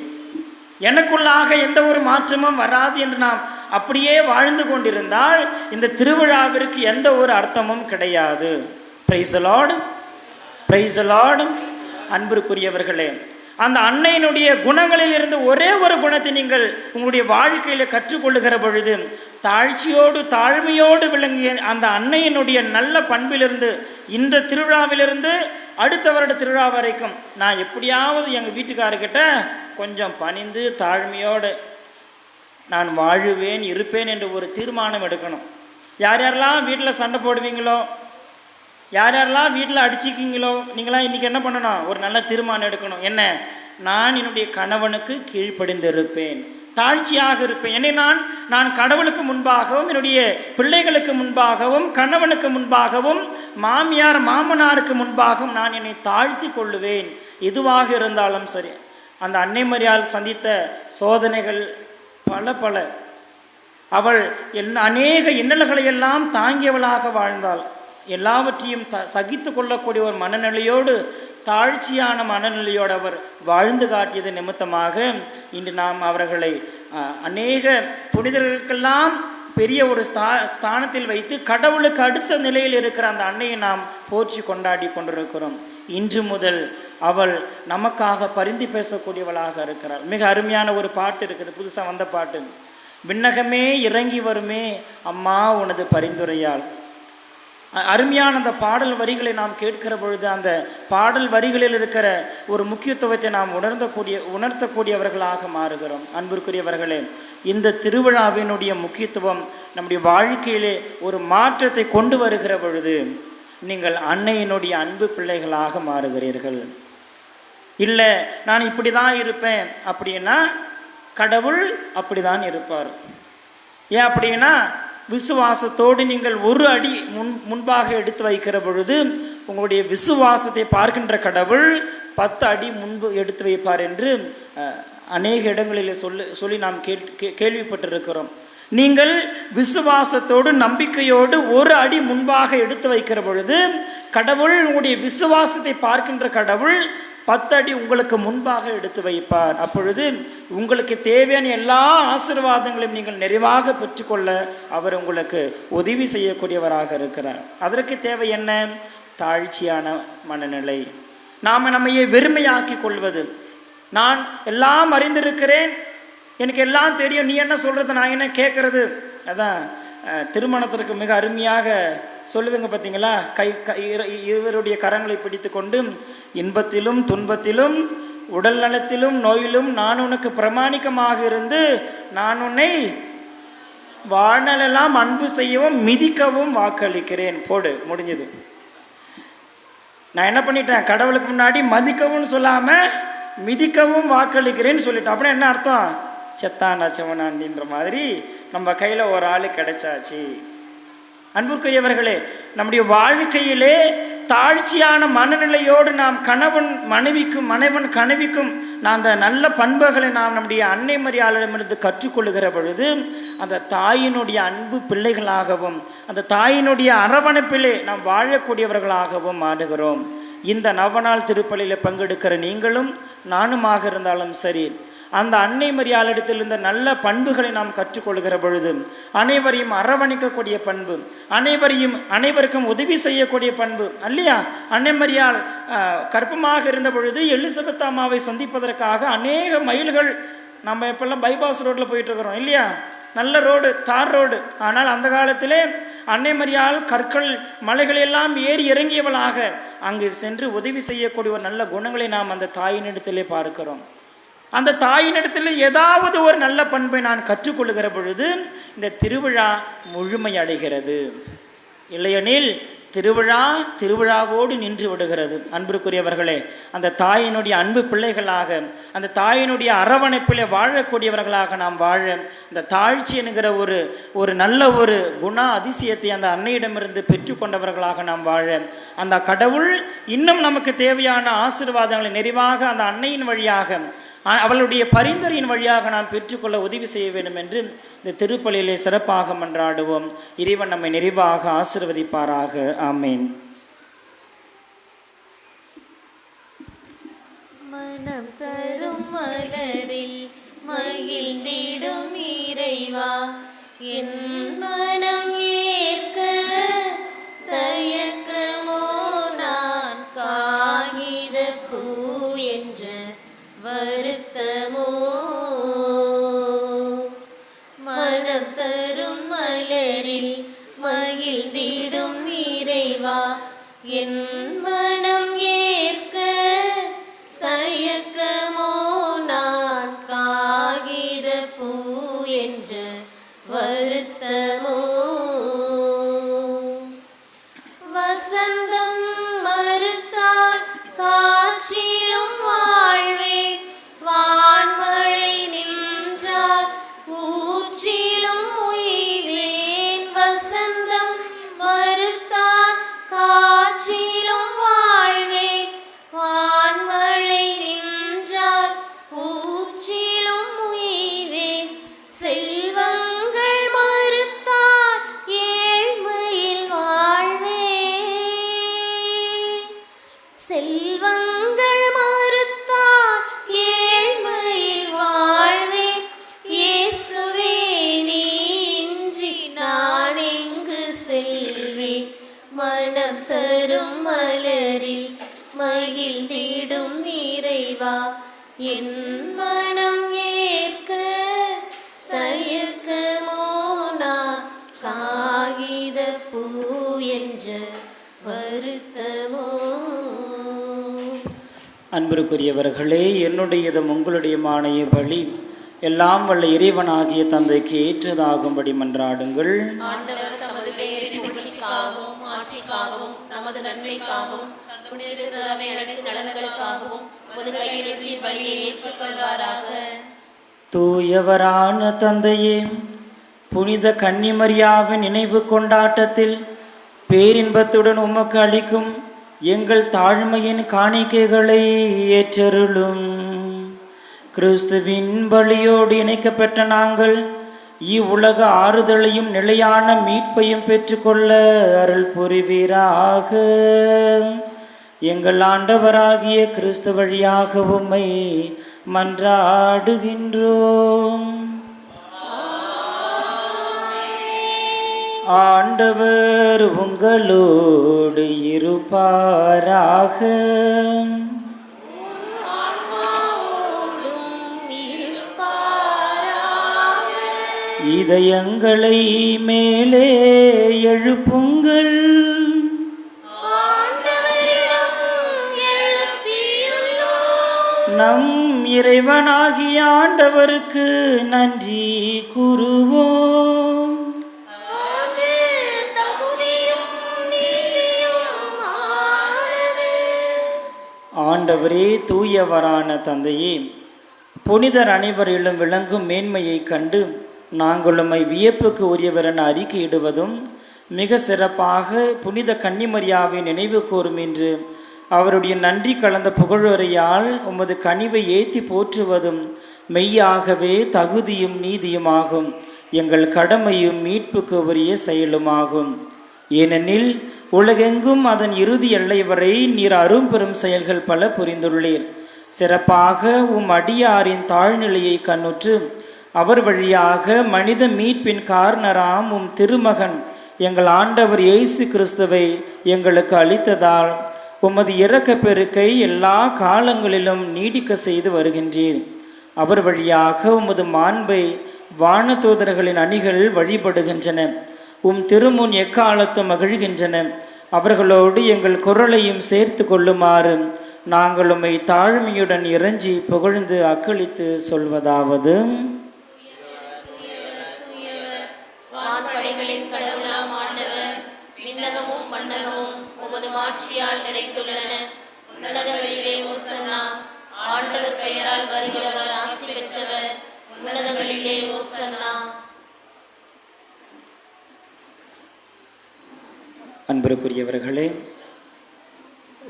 எனக்குள்ளாக எந்த ஒரு மாற்றமும் வராது என்று நாம் அப்படியே வாழ்ந்து கொண்டிருந்தால் இந்த திருவிழாவிற்கு எந்த ஒரு அர்த்தமும் கிடையாது. Praise the Lord, praise the Lord. அன்பிற்குரியவர்களே, அந்த அன்னையினுடைய குணங்களில் இருந்து ஒரே ஒரு குணத்தை நீங்கள் உங்களுடைய வாழ்க்கையில் கற்றுக்கொள்ளுகிற பொழுது தாழ்ச்சியோடு தாழ்மையோடு விளங்கிய அந்த அன்னையினுடைய நல்ல பண்பிலிருந்து இந்த திருவிழாவிலிருந்து அடுத்த வருட திருவிழா வரைக்கும் நான் எப்படியாவது எங்கள் வீட்டுக்காரர்கிட்ட கொஞ்சம் பணிந்து தாழ்மையோடு நான் வாழுவேன் இருப்பேன் என்று ஒரு தீர்மானம் எடுக்கணும். யார் யாரெல்லாம் வீட்டில் சண்டை போடுவீங்களோ, யார் யாரெல்லாம் வீட்டில் அடிச்சிக்கிங்களோ, நீங்களாம் இன்றைக்கி என்ன பண்ணணும்? ஒரு நல்ல தீர்மானம் எடுக்கணும். என்ன? நான் என்னுடைய கணவனுக்கு கீழ்ப்படிந்து இருப்பேன், தாழ்ச்சியாக இருப்பேன். என்னை நான் கடவுளுக்கு முன்பாகவும் என்னுடைய பிள்ளைகளுக்கு முன்பாகவும் கணவனுக்கு முன்பாகவும் மாமியார் மாமனாருக்கு முன்பாகவும் நான் என்னை தாழ்த்தி கொள்ளுவேன், எதுவாக இருந்தாலும் சரி. அந்த அன்னை மரியாள் சந்தித்த சோதனைகள் பல. அவள் அநேக இன்னல்களை எல்லாம் தாங்கியவளாக வாழ்ந்தாள். எல்லாவற்றையும் சகித்து கொள்ளக்கூடிய ஒரு மனநிலையோடு, தாழ்ச்சியான மனநிலையோடு அவர் வாழ்ந்து காட்டியது நிமித்தமாக இன்று நாம் அவர்களை அநேக புனிதர்களுக்கெல்லாம் பெரிய ஒரு ஸ்தானத்தில் வைத்து கடவுளுக்கு அடுத்த நிலையில் இருக்கிற அந்த அன்னையை நாம் போற்றி கொண்டாடி கொண்டிருக்கிறோம். இன்று முதல் அவள் நமக்காக பரிந்து பேசக்கூடியவளாக இருக்கிறாள். மிக அருமையான ஒரு பாட்டு இருக்குது, புதுசாக வந்த பாட்டு. விண்ணகமே இறங்கி வருமே அம்மா உனது பரிந்துரையால். அருமையான அந்த பாடல் வரிகளை நாம் கேட்கிற பொழுது அந்த பாடல் வரிகளில் இருக்கிற ஒரு முக்கியத்துவத்தை நாம் உணர்த்தக்கூடியவர்களாக மாறுகிறோம். அன்பிற்குரியவர்களே, இந்த திருவிழாவினுடைய முக்கியத்துவம் நம்முடைய வாழ்க்கையிலே ஒரு மாற்றத்தை கொண்டு வருகிற பொழுது நீங்கள் அன்னையினுடைய அன்பு பிள்ளைகளாக மாறுகிறீர்கள். இல்லை நான் இப்படி தான் இருப்பேன் அப்படின்னா கடவுள் அப்படி தான் இருப்பார். ஏன் அப்படின்னா விசுவாசத்தோடு நீங்கள் ஒரு அடி முன்பாக எடுத்து வைக்கிற பொழுது உங்களுடைய விசுவாசத்தை பார்க்கின்ற கடவுள் 10 அடி முன்பு எடுத்து வைப்பார் என்று அநேக இடங்களில் சொல்லி நாம் கேள்விப்பட்டிருக்கிறோம். நீங்கள் விசுவாசத்தோடு நம்பிக்கையோடு ஒரு அடி முன்பாக எடுத்து வைக்கிற பொழுது கடவுள் உங்களுடைய விசுவாசத்தை பார்க்கின்ற கடவுள் 10 அடி உங்களுக்கு முன்பாக எடுத்து வைப்பார். அப்பொழுது உங்களுக்கு தேவையான எல்லா ஆசீர்வாதங்களையும் நீங்கள் நிறைவாக பெற்றுக்கொள்ள அவர் உங்களுக்கு உதவி செய்யக்கூடியவராக இருக்கிறார். அதற்கு தேவை என்ன? தாழ்ச்சியான மனநிலை. நாம் நம்மையே வெறுமையாக்கி கொள்வது. நான் எல்லாம் அறிந்திருக்கிறேன், எனக்கு எல்லாம் தெரியும், நீ என்ன சொல்கிறது, நான் என்ன கேட்கறது. அதான் திருமணத்திற்கு மிக அருமையாக சொல்லுவீங்க பார்த்தீங்களா? இருவருடைய கரங்களை பிடித்து கொண்டு இன்பத்திலும் துன்பத்திலும் உடல் நலத்திலும் நோயிலும் நான் உனக்கு பிரமாணிக்கமாக இருந்து நான் உன்னை வாழ்நாளெல்லாம் அன்பு செய்யவும் மிதிக்கவும் வாக்களிக்கிறேன். போடு, முடிஞ்சது. நான் என்ன பண்ணிட்டேன்? கடவுளுக்கு முன்னாடி மதிக்கவும் சொல்லாமல் மிதிக்கவும் வாக்களிக்கிறேன்னு சொல்லிட்டேன். அப்படின்னா என்ன அர்த்தம்? செத்தாண்டா செவனாண்டின்ற மாதிரி நம்ம கையில் ஒரு ஆள் கிடைச்சாச்சு. அன்புக்குரியவர்களே, நம்முடைய வாழ்க்கையிலே தாழ்ச்சியான மனநிலையோடு நாம் மனைவன் கனவிக்கும் நான் அந்த நல்ல பண்புகளை நாம் நம்முடைய அன்னை மரியாளிடமிருந்து கற்றுக்கொள்ளுகிற பொழுது அந்த தாயினுடைய அன்பு பிள்ளைகளாகவும் அந்த தாயினுடைய அரவணைப்பிலே நாம் வாழக்கூடியவர்களாகவும் மாறுகிறோம். இந்த நவநாள் திருப்பலியில் பங்கெடுக்கிற நீங்களும் நானுமாக இருந்தாலும் சரி, அந்த அன்னை மரியாளிடத்தில் இருந்த நல்ல பண்புகளை நாம் கற்றுக்கொள்கிற பொழுது அனைவரையும் அரவணைக்கக்கூடிய பண்பு, அனைவருக்கும் உதவி செய்யக்கூடிய பண்பு இல்லையா? அன்னை மரியாள் கர்ப்பமாக இருந்த பொழுது எலிசபெத் அம்மாவை சந்திப்பதற்காக அநேக மைல்கள், நம்ம இப்பெல்லாம் பைபாஸ் ரோட்டில் போயிட்டு இருக்கிறோம் இல்லையா? நல்ல ரோடு, தார் ரோடு. ஆனால் அந்த காலத்திலே அன்னை மரியாள் கற்கள் மலைகளெல்லாம் ஏறி இறங்கியவளாக அங்கு சென்று உதவி செய்யக்கூடிய ஒரு நல்ல குணங்களை நாம் அந்த தாயினிடத்திலே பார்க்கிறோம். அந்த தாயினிடத்தில் ஏதாவது ஒரு நல்ல பண்பை நான் கற்றுக்கொள்ளுகிற பொழுது இந்த திருவிழா முழுமை அடைகிறது. இல்லையெனில் திருவிழாவோடு நின்று விடுகிறது. அன்பிற்குரியவர்களே, அந்த தாயினுடைய அன்பு பிள்ளைகளாக அந்த தாயினுடைய அரவணைப்பிலே வாழக்கூடியவர்களாக நாம் வாழ இந்த தாழ்ச்சி என்கிற ஒரு நல்ல ஒரு அதிசயத்தை அந்த அன்னையிடமிருந்து பெற்றுக்கொண்டவர்களாக நாம் வாழ அந்த கடவுள் இன்னும் நமக்கு தேவையான ஆசீர்வாதங்களை நிறைவாக அந்த அன்னையின் வழியாக அவளுடைய பரிந்துரையின் வழியாக நாம் பெற்றுக்கொள்ள உதவி செய்ய வேண்டும் என்று இந்த திருப்பலியிலே சிறப்பாக மன்றாடுவோம். இறைவன் நம்மை நிறைவாக ஆசீர்வதிப்பாராக. ஆமேன். மனம் தரும் மலரில் மகிழ்ந்திடும் இறைவா, என் மனம் ஏற்க தயக்கமோ நான் காகித பூ என்ற வருத்தமோ. மனம் தரும் இறைவா, என் மனம் ஏற்க தயக்கமோ நான் காகித பூ என்ற வருத்தமோ. அன்பிற்குரியவர்களே, என்னுடையதும் உங்களுடையமான பலி எல்லாம் வல்ல இறைவனாகிய தந்தைக்கு ஏற்றதாகும்படி மன்றாடுங்கள். ஆண்டவர் தமது பெயரின் புகழ்ச்சிக்காகவும் ஆட்சிக்காகவும் நமது நன்மைக்காகவும் புனித தலைமை அனைத்து நலன்களுக்காகவும் பொது கையிலேற்றி பலியை ஏற்றுக்கொள்வாராக. தூயவரான தந்தையே, புனித கன்னிமரியாவின் நினைவு கொண்டாட்டத்தில் பேரின்பத்துடன் உமக்கு அளிக்கும் எங்கள் தாழ்மையின் காணிக்கைகளை ஏற்றருளும். கிறிஸ்துவின் பலியோடு இணைக்கப்பட்ட நாங்கள் இவ்வுலக ஆறுதலையும் நிலையான மீட்பையும் பெற்றுக்கொள்ள அருள் புரிவீராக. எங்கள் ஆண்டவராகிய கிறிஸ்து வழியாக உம்மை மன்றாடுகின்றோம். ஆண்டவர் உங்களோடு இருப்பாராக. இதயங்களை மேலே எழுப்புங்கள். நம் இறைவனாகிய ஆண்டவருக்கு நன்றி கூறுவோம். ஆண்டவரே, தூயவரான தந்தையே, புனிதர் அனைவரிலும் விளங்கும் மேன்மையை கண்டு நாங்கள் உம்மை வியப்புக்கு உரியவர் என அறிக்கையிடுவதும், மிக சிறப்பாக புனித கன்னிமரியாவை நினைவு கூறும் என்று அவருடைய நன்றி கலந்த புகழுரையால் உமது கனிவை ஏற்றி போற்றுவதும் மெய்யாகவே தகுதியும் நீதியுமாகும். எங்கள் கடமையும் மீட்புக்கு உரிய செயலுமாகும். ஏனெனில் உலகெங்கும் அதன் இறுதி எல்லை வரை நீர் அரும்பெரும் செயல்கள் பல புரிந்துள்ளீர். சிறப்பாக உம் அடியாரின் தாழ்நிலையை கண்ணுற்று அவர் வழியாக மனித மீட்பின் காரணராம் உம் திருமகன் எங்கள் ஆண்டவர் இயேசு கிறிஸ்துவை எங்களுக்கு அளித்ததால் உமது இரக்க பெருக்கை எல்லா காலங்களிலும் நீடிக்க செய்து வருகின்றீர். அவர் வழியாக உமது மாண்பை வானதூதர்களின் அணிகள் வழிபடுகின்றன. உம் திருமுன் எக்காலத்தும் மகிழ்கின்றன. அவர்களோடு எங்கள் குரலையும் சேர்த்து கொள்ளுமாறு நாங்கள் உம்மை தாழ்மையுடன் இறைஞ்சி புகழ்ந்து அக்களித்து சொல்வதாவது: வான்படைகளின் கடவுளாம் ஆண்டவர், விண்ணகமும் மண்ணகமும் உமது மாட்சியால் நிறைந்துள்ளன. உன்னதங்களிலே ஓசன்னா. ஆண்டவர் பெயரால் வருகிறவர் ஆசி பெற்றவர். உன்னதங்களிலே ஓசன்னா. அன்பிற்குரியவர்களே,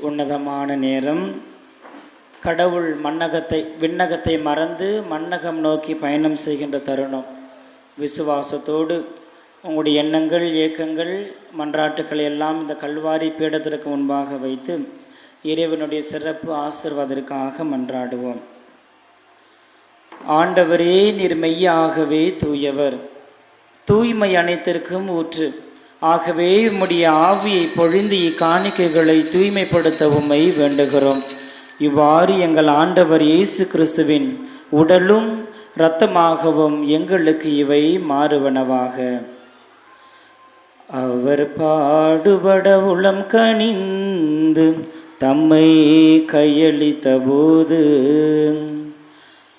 உன்னதமான நேரம். கடவுள் விண்ணகத்தை மறந்து மண்ணகம் நோக்கி பயணம் செய்கின்ற தருணம். விசுவாசத்தோடு உங்களுடைய எண்ணங்கள், ஏக்கங்கள், மன்றாட்டுக்களை எல்லாம் இந்த கல்வாரி பீடத்திற்கு முன்பாக வைத்து இறைவனுடைய சிறப்பு ஆசீர்வாதத்திற்காக மன்றாடுவோம். ஆண்டவரே, நீர் மெய்யாகவே தூயவர், தூய்மை அனைத்திற்கும் ஊற்று. ஆகவே உம்முடைய ஆவியை பொழிந்து இக்காணிக்கைகளை தூய்மைப்படுத்த உம்மை வேண்டுகிறோம். இவ்வாறு எங்கள் ஆண்டவர் இயேசு கிறிஸ்துவின் உடலும் இரத்தமாகவும் எங்களுக்கு இவை மாறுவனவாக. அவர் பாடுபட உளம் கனிந்து தம்மை கையளித்த போது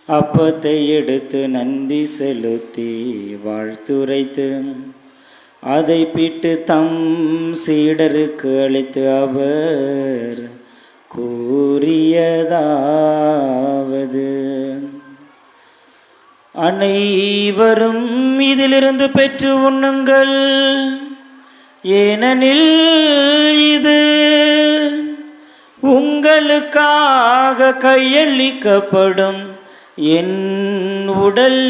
அப்பத்தை எடுத்து நன்றி செலுத்தி வாழ்த்துரைத்து அதை பிட்டு தம் சீடருக்கு அளித்து அவர் கூறியதாவது: அனைவரும் இதிலிருந்து பெற்று உண்ணுங்கள், ஏனெனில் இது உங்களுக்காக கையளிக்கப்படும் என் உடல்.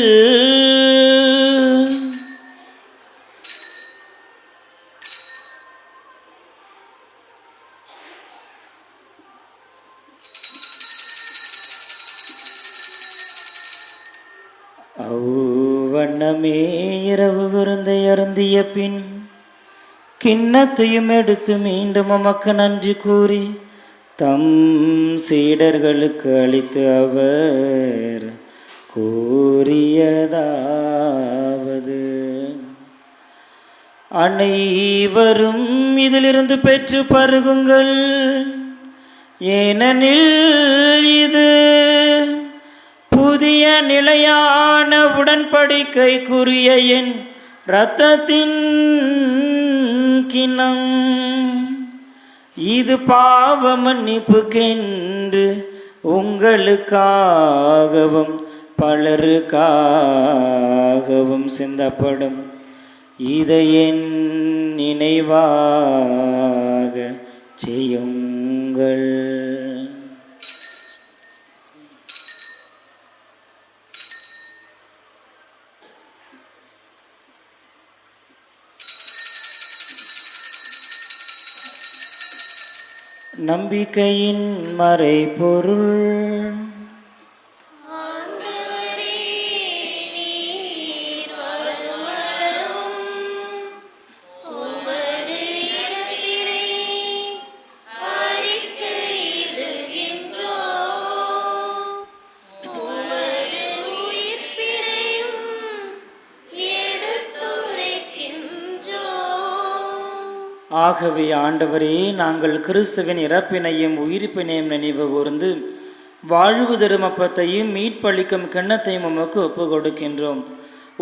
அவ்வண்ணமே இரவு விருந்தை அருந்திய பின் கிண்ணத்தையும் எடுத்து மீண்டும் உமக்கு நன்றி கூறி தம் சீடர்களுக்கு அளித்து அவர் கூறியதாவது: அனைவரும் இதிலிருந்து பெற்று பருகுங்கள், ஏனெனில் இது புதிய நிலையான உடன்படிக்கைக்குரிய என் இரத்தத்தின் கிண்ணம். இது பாவ மன்னிப்புக்கென்று உங்களுக்காகவும் பலருக்காகவும் சிந்தப்படும். இதை என் நினைவாக செய்யுங்கள். நம்பிக்கையின் மறைபொருள். ஆகவே ஆண்டவரே, நாங்கள் கிறிஸ்துவின் இறப்பினையும் உயிர்ப்பினையும் நினைவு கூர்ந்து வாழ்வு தரும் அப்பத்தையும் மீட்பளிக்கும் கிண்ணத்தையும் உமக்கு ஒப்பு கொடுக்கின்றோம்.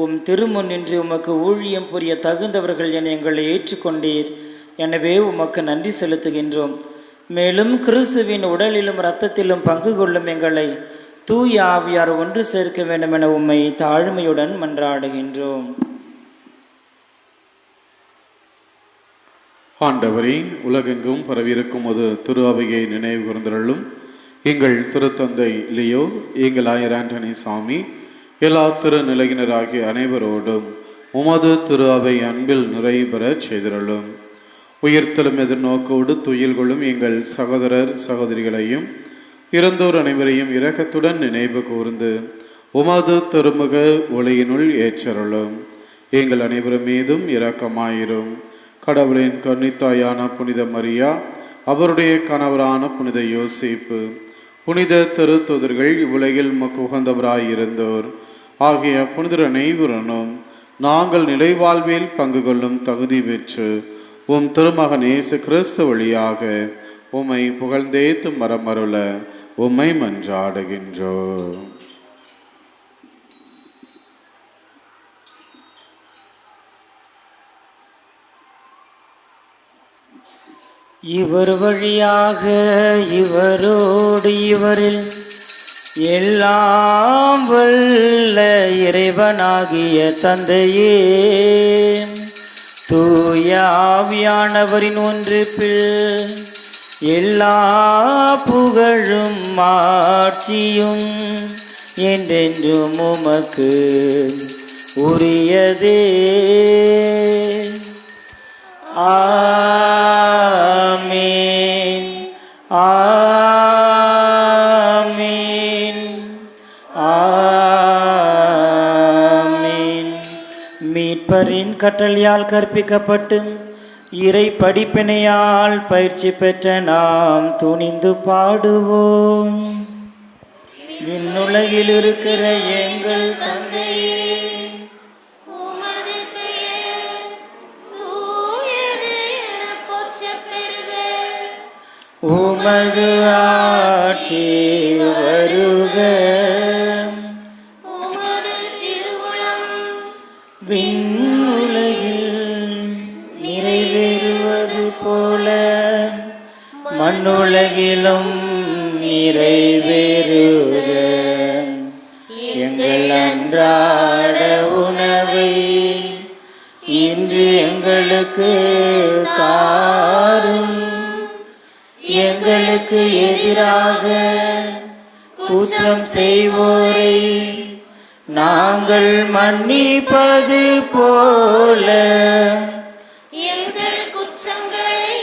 உம் திருமுன் நின்று உமக்கு ஊழியம் புரிய தகுந்தவர்கள் என எங்களை ஏற்றுக்கொண்டீர். எனவே உமக்கு நன்றி செலுத்துகின்றோம். மேலும் கிறிஸ்துவின் உடலிலும் இரத்தத்திலும் பங்கு கொள்ளும் எங்களை தூய ஆவியார் ஒன்று சேர்க்க வேண்டும் என உம்மை தாழ்மையுடன் மன்றாடுகின்றோம். ஆண்டவரே, உலகெங்கும் பரவியிருக்கும் ஒரு திரு அவையை நினைவு கூர்ந்தருளும். எங்கள் திருத்தந்தை லியோ, எங்கள் ஆயர் ஆண்டனி சாமி, எல்லா திருநிலையினராகிய அனைவரோடும் உமது திரு அவை அன்பில் நிறைபெற செய்திருளும். உயிர்த்தலும் எதிர்நோக்கோடு துயில் கொள்ளும் எங்கள் சகோதரர் சகோதரிகளையும் இறந்தோர் அனைவரையும் இரக்கத்துடன் நினைவு கூர்ந்து உமது திருமுக ஒளியினுள் ஏற்றருளும். எங்கள் அனைவரும் மீதும் இரக்கமாயிரும். கடவுளின் கன்னித்தாயான புனித மரியா, அவருடைய கணவரான புனித யோசேப்பு, புனித திருத்தூதர்கள், இவ்வுலகில் உமக்கு உகந்தவராயிருந்தோர் ஆகிய புனிதர் அனைவருடனும் நாங்கள் நிலைவாழ்வில் பங்கு கொள்ளும் தகுதி பெற்று உம் திருமகன் இயேசு கிறிஸ்து வழியாக உம்மை புகழ்ந்தேத்து மரமருள உம்மை மன்றாடுகின்றோம். இவர் வழியாக இவரோடு இவரில் எல்லாம் வல்ல இறைவனாகிய தந்தையே, தூய ஆவியானவரின் ஒன்றிப்பில் எல்லா புகழும் ஆட்சியும் என்றென்றும் உமக்கு உரியதே. ஆமீன், ஆமீன், ஆமீன். மீட்பரின் கட்டளையால் கற்பிக்கப்பட்டு இறை படிப்பினையால் பயிற்சி பெற்ற நாம் துணிந்து பாடுவோம். விண்ணுலகில் இருக்கிற எங்கள் தந்தையே, உமது ஆட்சி வருக, உமது திருவுளம் விண்ணுலகில் நிறைவேறுவது போல மண்ணுலகிலும் நிறைவேறுக. எங்கள் அன்றாட உணவை இன்று எங்களுக்கு தாரும். எங்களுக்கு எதிராக குற்றம் செய்வோரை நாங்கள் மன்னிப்பது போல எங்கள் குற்றங்களை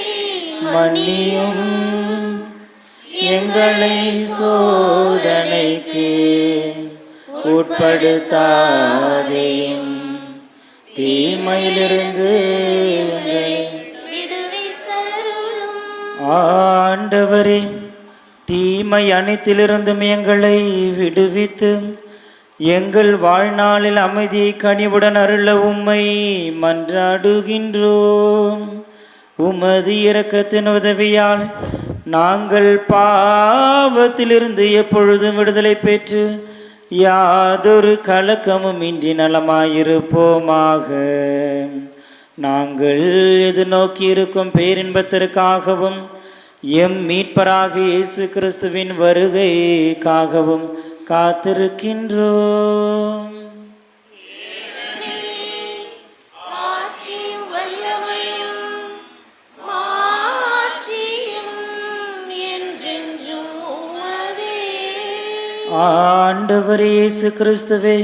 மன்னியும். எங்களை சோதனைக்கு உட்படுத்தாதேயும், தீமையிலிருந்து எங்களை விடுவித்தருளும். ஆண்டவரே, தீமை அனைத்திலிருந்தும் எங்களை விடுவித்து எங்கள் வாழ்நாளில் அமைதியை கனிவுடன் அருள உம்மை மன்றாடுகின்றோம். உமது இரக்கத்தின் உதவியால் நாங்கள் பாவத்திலிருந்து எப்பொழுதும் விடுதலை பெற்று யாதொரு கலக்கமும் இன்றி நலமாயிருப்போமாக. நாங்கள் எதிர்நோக்கி இருக்கும் பேரின்பத்திற்காகவும் எம் மீட்பராக இயேசு கிறிஸ்துவின் வருகைக்காகவும் காத்திருக்கின்றோம். ஆட்சியும் வல்லமையும் மாட்சியும் என்றென்றும் உமதே. ஆண்டவர் இயேசு கிறிஸ்துவே,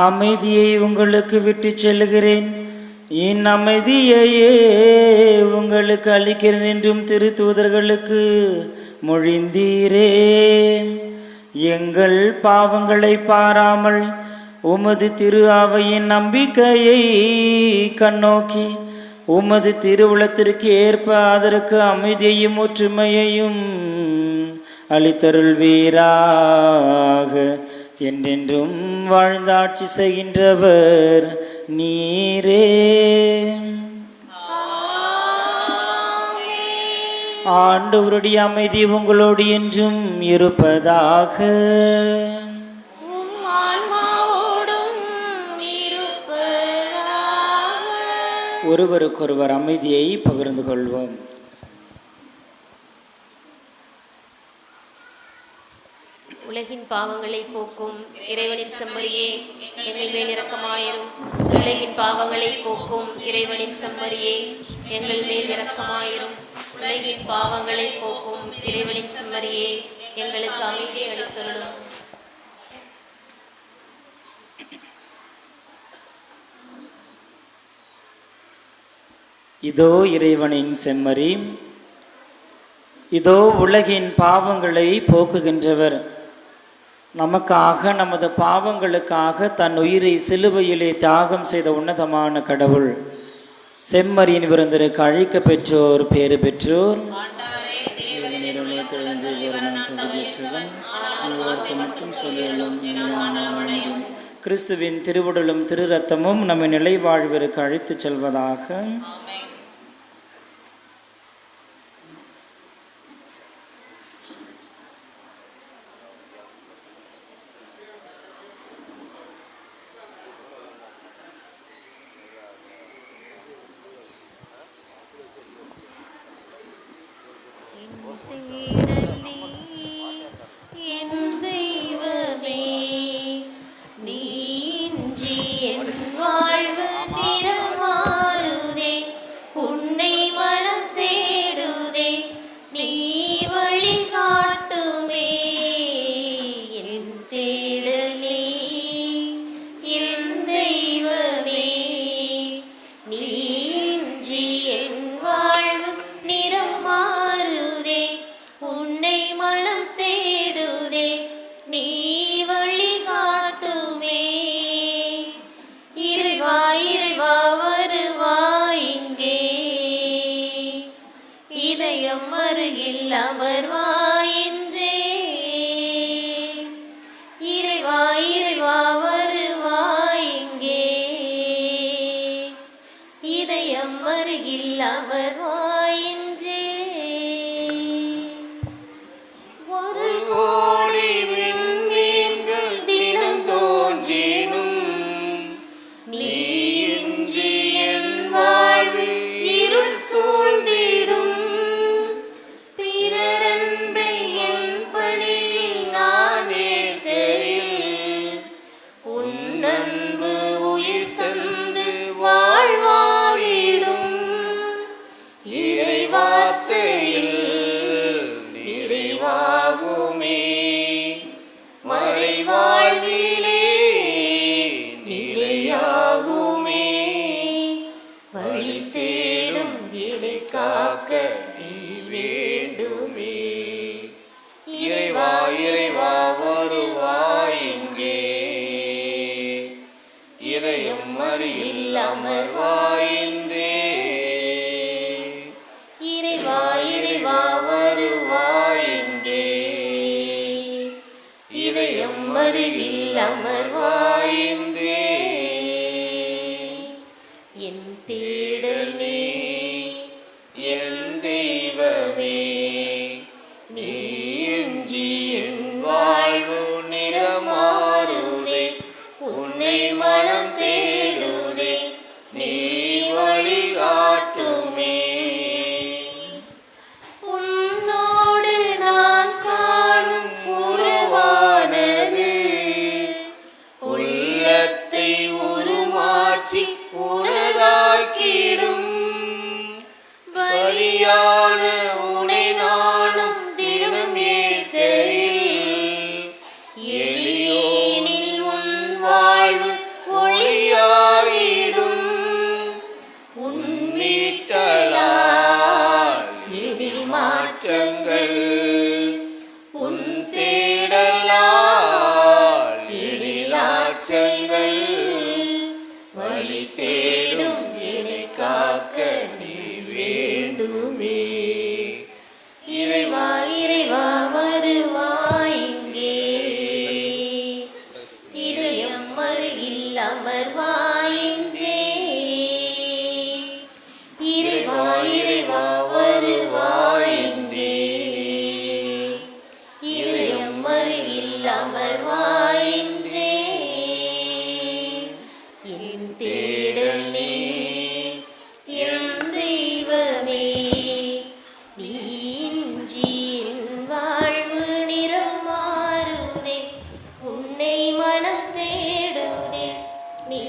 அமைதியை உங்களுக்கு விட்டு செல்லுகிறேன், என் அமைதியையே உங்களுக்கு அளிக்கிறேன் என்றும் திருத்தூதர்களுக்கு மொழிந்தீரே. எங்கள் பாவங்களை பாராமல் உமது திரு அவையின் நம்பிக்கையை கண்ணோக்கி உமது திருவுளத்திற்கு ஏற்ப அதற்கு அமைதியையும் ஒற்றுமையையும் அளித்தருள்வீராக. என்றென்றும் வாழ்ந்தாட்சி செய்கின்றவர் நீரே. ஆண்டவருடைய அமைதி உங்களோடு என்றும் இருப்பதாக. உம் ஆன்மாவோடும் இருப்பதாக. ஒருவருக்கொருவர் அமைதியை பகிர்ந்து கொள்வோம். உலகின் பாவங்களை போக்கும் இறைவனின் செம்மறியே, எங்கள் மேல் இரக்கமாயிரும். உலகின் பாவங்களை போக்கும் இறைவனின் செம்மறியே, எங்கள் மேல் இரக்கமாயிரும். உலகின் பாவங்களை போக்கும் இறைவனின் செம்மறியே, எங்களுக்கு அமைதி அளித்தருளும். இதோ இறைவனின் செம்மறி, இதோ உலகின் பாவங்களை போக்குகின்றவர். நமக்காக, நமது பாவங்களுக்காக தன் உயிரை சிலுவையிலே தியாகம் செய்த உன்னதமான கடவுள். செம்மறியின் விருந்திற்கு அழைக்க பெற்றோர் பேறு பெற்றோர். கிறிஸ்துவின் திருவுடலும் திரு ரத்தமும் நம்மை நிலை வாழ்விற்கு அழைத்துச் செல்வதாக. என் தெய்வமே, நீ இன்றி என் வாழ்வு நிறமாறுதே. எம்மருகில் அமர்வாயின்றே. என் தேடல் நீ என் தெய்வமே, நீ இன்றி என் வாழ்வு நிறமாறுதே. உன்னை மனம் தேடுதே, நீ வழிகாட்டுமே. உன்னோடு நான் காணும் உறவானது உள்ளத்தை உருமாற்றி உனதாக்கிடும். பலியான உனை நாளும் தினம் ஏற்கையில் எளியோனில் உன் வாழ்வு ஒளியாயிடும். உன் மீட்கலால் எழில் மாற்றங்கள், உன் தேடலால் எழிலாற்றல்கள். வழி தேடும் என்னை காக்க நீ வேண்டுமே. இறைவா இறைவா வருவாய் இங்கே, இதயம் அருகில் அமர்வாயின்றே. இறைவா இறைவா வருவாய் இங்கே, இதயம் அருகில் அமர்வாயின்றே. என் தேடல் நீ என் தெய்வமே, நீ இன்றி என் வாழ்வு நிறமாறுதே. உன்னை மனம் தேடுதே, நீ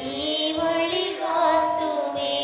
வழிகாட்டுமே.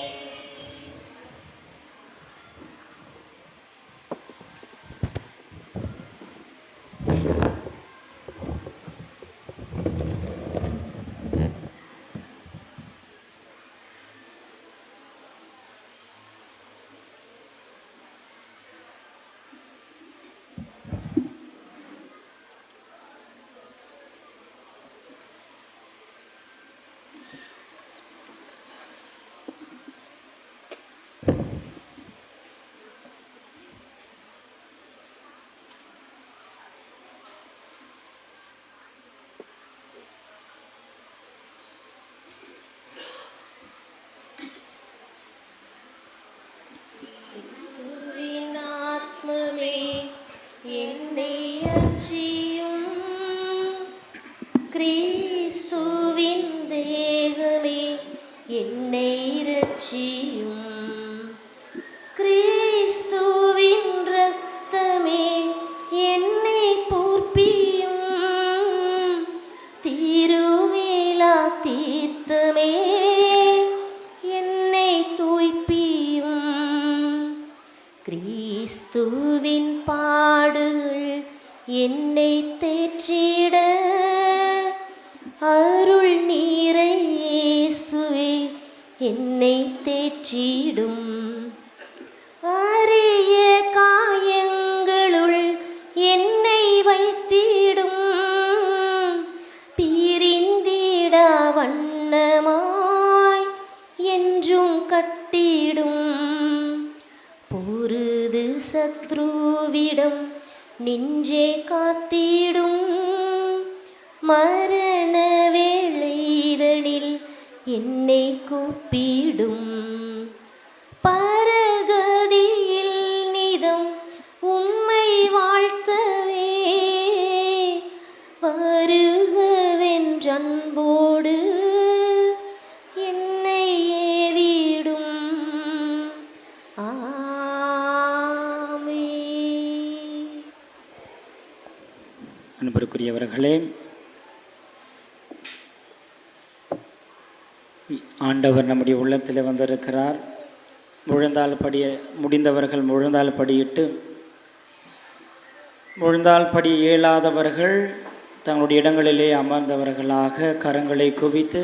கிறிஸ்துவின் ஆத்மமே என்னை அர்ச்சியும், கிறிஸ்துவின் தேகமே என்னை இரட்சியும். கிறிஸ்துவின் இரத்தமே என்னை பூர்ப்பியும், திருவிழா தீர்த்தமே என்னை தூய்ப்பியும். கிறிஸ்துவின் பாடுகள் என்னை தேற்றிட, அருள் நீரை இயேசுவே என்னை தேற்றிடும். அரிய காயங்களுள் என்னை வைத்திடும், பிரிந்திடா வண்ணமாய் என்றும் கட்டிடும். பொருது சத்ருவிடம் நின்றே காத்திடும், மரண வேளைதனில் என்னை கூப்பிடும். பரகதியில் நிதம் உம்மை வாழ்த்தவே, வருகவென்றன்போடு என்னை ஏவிடும். ஆமென். அன்பருக்குரியவர்களே, ஆண்டவர் நம்முடைய உள்ளத்தில் வந்திருக்கிறார். முழந்தால் படிய முடிந்தவர்கள் முழந்தால் படியிட்டு, முழந்தால் படி இயலாதவர்கள் தங்களுடைய இடங்களிலே அமர்ந்தவர்களாக கரங்களை குவித்து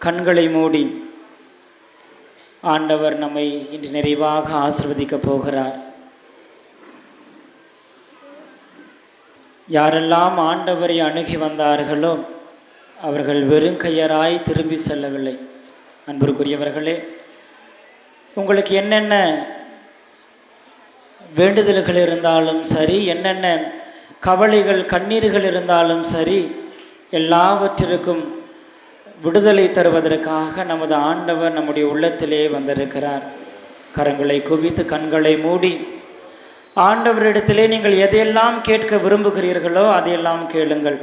கண்களை மூடி ஆண்டவர் நம்மை இன்று நிறைவாக ஆசீர்வதிக்கப் போகிறார். யாரெல்லாம் ஆண்டவரை அணுகி வந்தார்களோ அவர்கள் வெறுங்கையராய் திரும்பி செல்லவில்லை. அன்பிற்குரியவர்களே, உங்களுக்கு என்னென்ன வேண்டுதல்கள் இருந்தாலும் சரி, என்னென்ன கவலைகள் கண்ணீர்கள் இருந்தாலும் சரி, எல்லாவற்றிற்கும் விடுதலை தருவதற்காக நமது ஆண்டவர் நம்முடைய உள்ளத்திலே வந்திருக்கிறார். கரங்களை குவித்து கண்களை மூடி ஆண்டவரிடத்திலே நீங்கள் எதையெல்லாம் கேட்க விரும்புகிறீர்களோ அதையெல்லாம் கேளுங்கள்.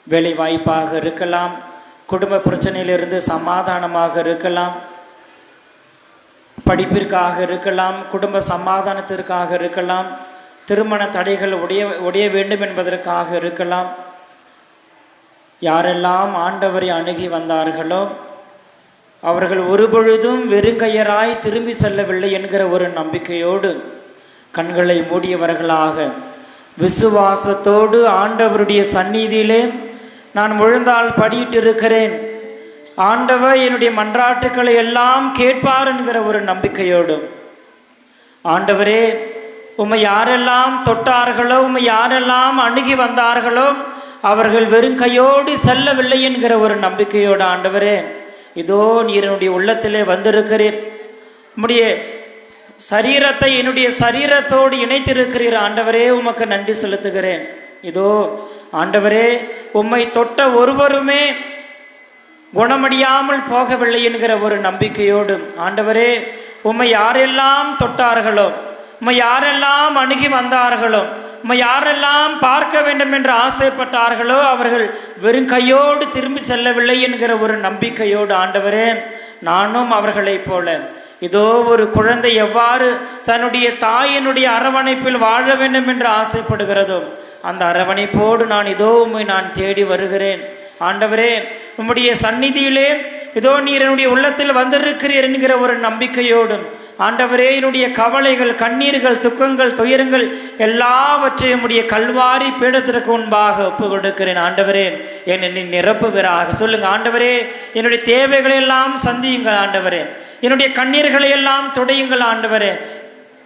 வேலை வாய்ப்பாக இருக்கலாம், குடும்ப பிரச்சனையிலிருந்து சமாதானமாக இருக்கலாம், படிப்பிற்காக இருக்கலாம், குடும்ப சமாதானத்திற்காக இருக்கலாம், திருமண தடைகள் உடைய வேண்டும் என்பதற்காக இருக்கலாம். யாரெல்லாம் ஆண்டவரை அணுகி வந்தார்களோ அவர்கள் ஒருபொழுதும் வெறுங்கையராய் திரும்பி செல்லவில்லை என்கிற ஒரு நம்பிக்கையோடு கண்களை மூடியவர்களாக விசுவாசத்தோடு ஆண்டவருடைய சந்நிதியிலே நான் முழந்தால் படியிட்டு இருக்கிறேன், ஆண்டவர் என்னுடைய மன்றாட்டுக்களை எல்லாம் கேட்பார் என்கிற ஒரு நம்பிக்கையோடு, ஆண்டவரே உம்மை யாரெல்லாம் தொட்டார்களோ, உம்மை யாரெல்லாம் அணுகி வந்தார்களோ அவர்கள் வெறும் கையோடு செல்லவில்லை என்கிற ஒரு நம்பிக்கையோடு, ஆண்டவரே இதோ நீர் என்னுடைய உள்ளத்திலே வந்திருக்கிறீர், உம்முடைய சரீரத்தை என்னுடைய சரீரத்தோடு இணைத்திருக்கிறீர். ஆண்டவரே உமக்கு நன்றி செலுத்துகிறேன். இதோ ஆண்டவரே உம்மை தொட்ட ஒருவருமே குணமடையாமல் போகவில்லை என்கிற ஒரு நம்பிக்கையோடு, ஆண்டவரே உம்மை யாரெல்லாம் தொட்டார்களோ, உம்மை யாரெல்லாம் அணுகி வந்தார்களோ, உம்மை யாரெல்லாம் பார்க்க வேண்டும் என்று ஆசைப்பட்டார்களோ அவர்கள் வெறும் கையோடு திரும்பி செல்லவில்லை என்கிற ஒரு நம்பிக்கையோடு, ஆண்டவரே நானும் அவர்களைப் போல இதோ ஒரு குழந்தை எவ்வாறு தன்னுடைய தாயினுடைய அரவணைப்பில் வாழ வேண்டும் என்று ஆசைப்படுகிறதோ அந்த அரவணைப்போடு நான் இதோ உம்மை நான் தேடி வருகிறேன். ஆண்டவரே உம்முடைய சந்நிதியிலே இதோ நீர் என்னுடைய உள்ளத்தில் வந்திருக்கிறீர் என்கிற ஒரு நம்பிக்கையோடு, ஆண்டவரே என்னுடைய கவலைகள் கண்ணீர்கள் துக்கங்கள் துயரங்கள் எல்லாவற்றையும் உடைய கல்வாரி பீடத்திற்கு முன்பாக ஒப்பு கொடுக்கிறேன். ஆண்டவரே என்னை நிரப்புவீராக. சொல்லுங்க ஆண்டவரே என்னுடைய தேவைகளை எல்லாம் சந்தியுங்கள், ஆண்டவரே என்னுடைய கண்ணீர்களை எல்லாம் துடையுங்கள். ஆண்டவரே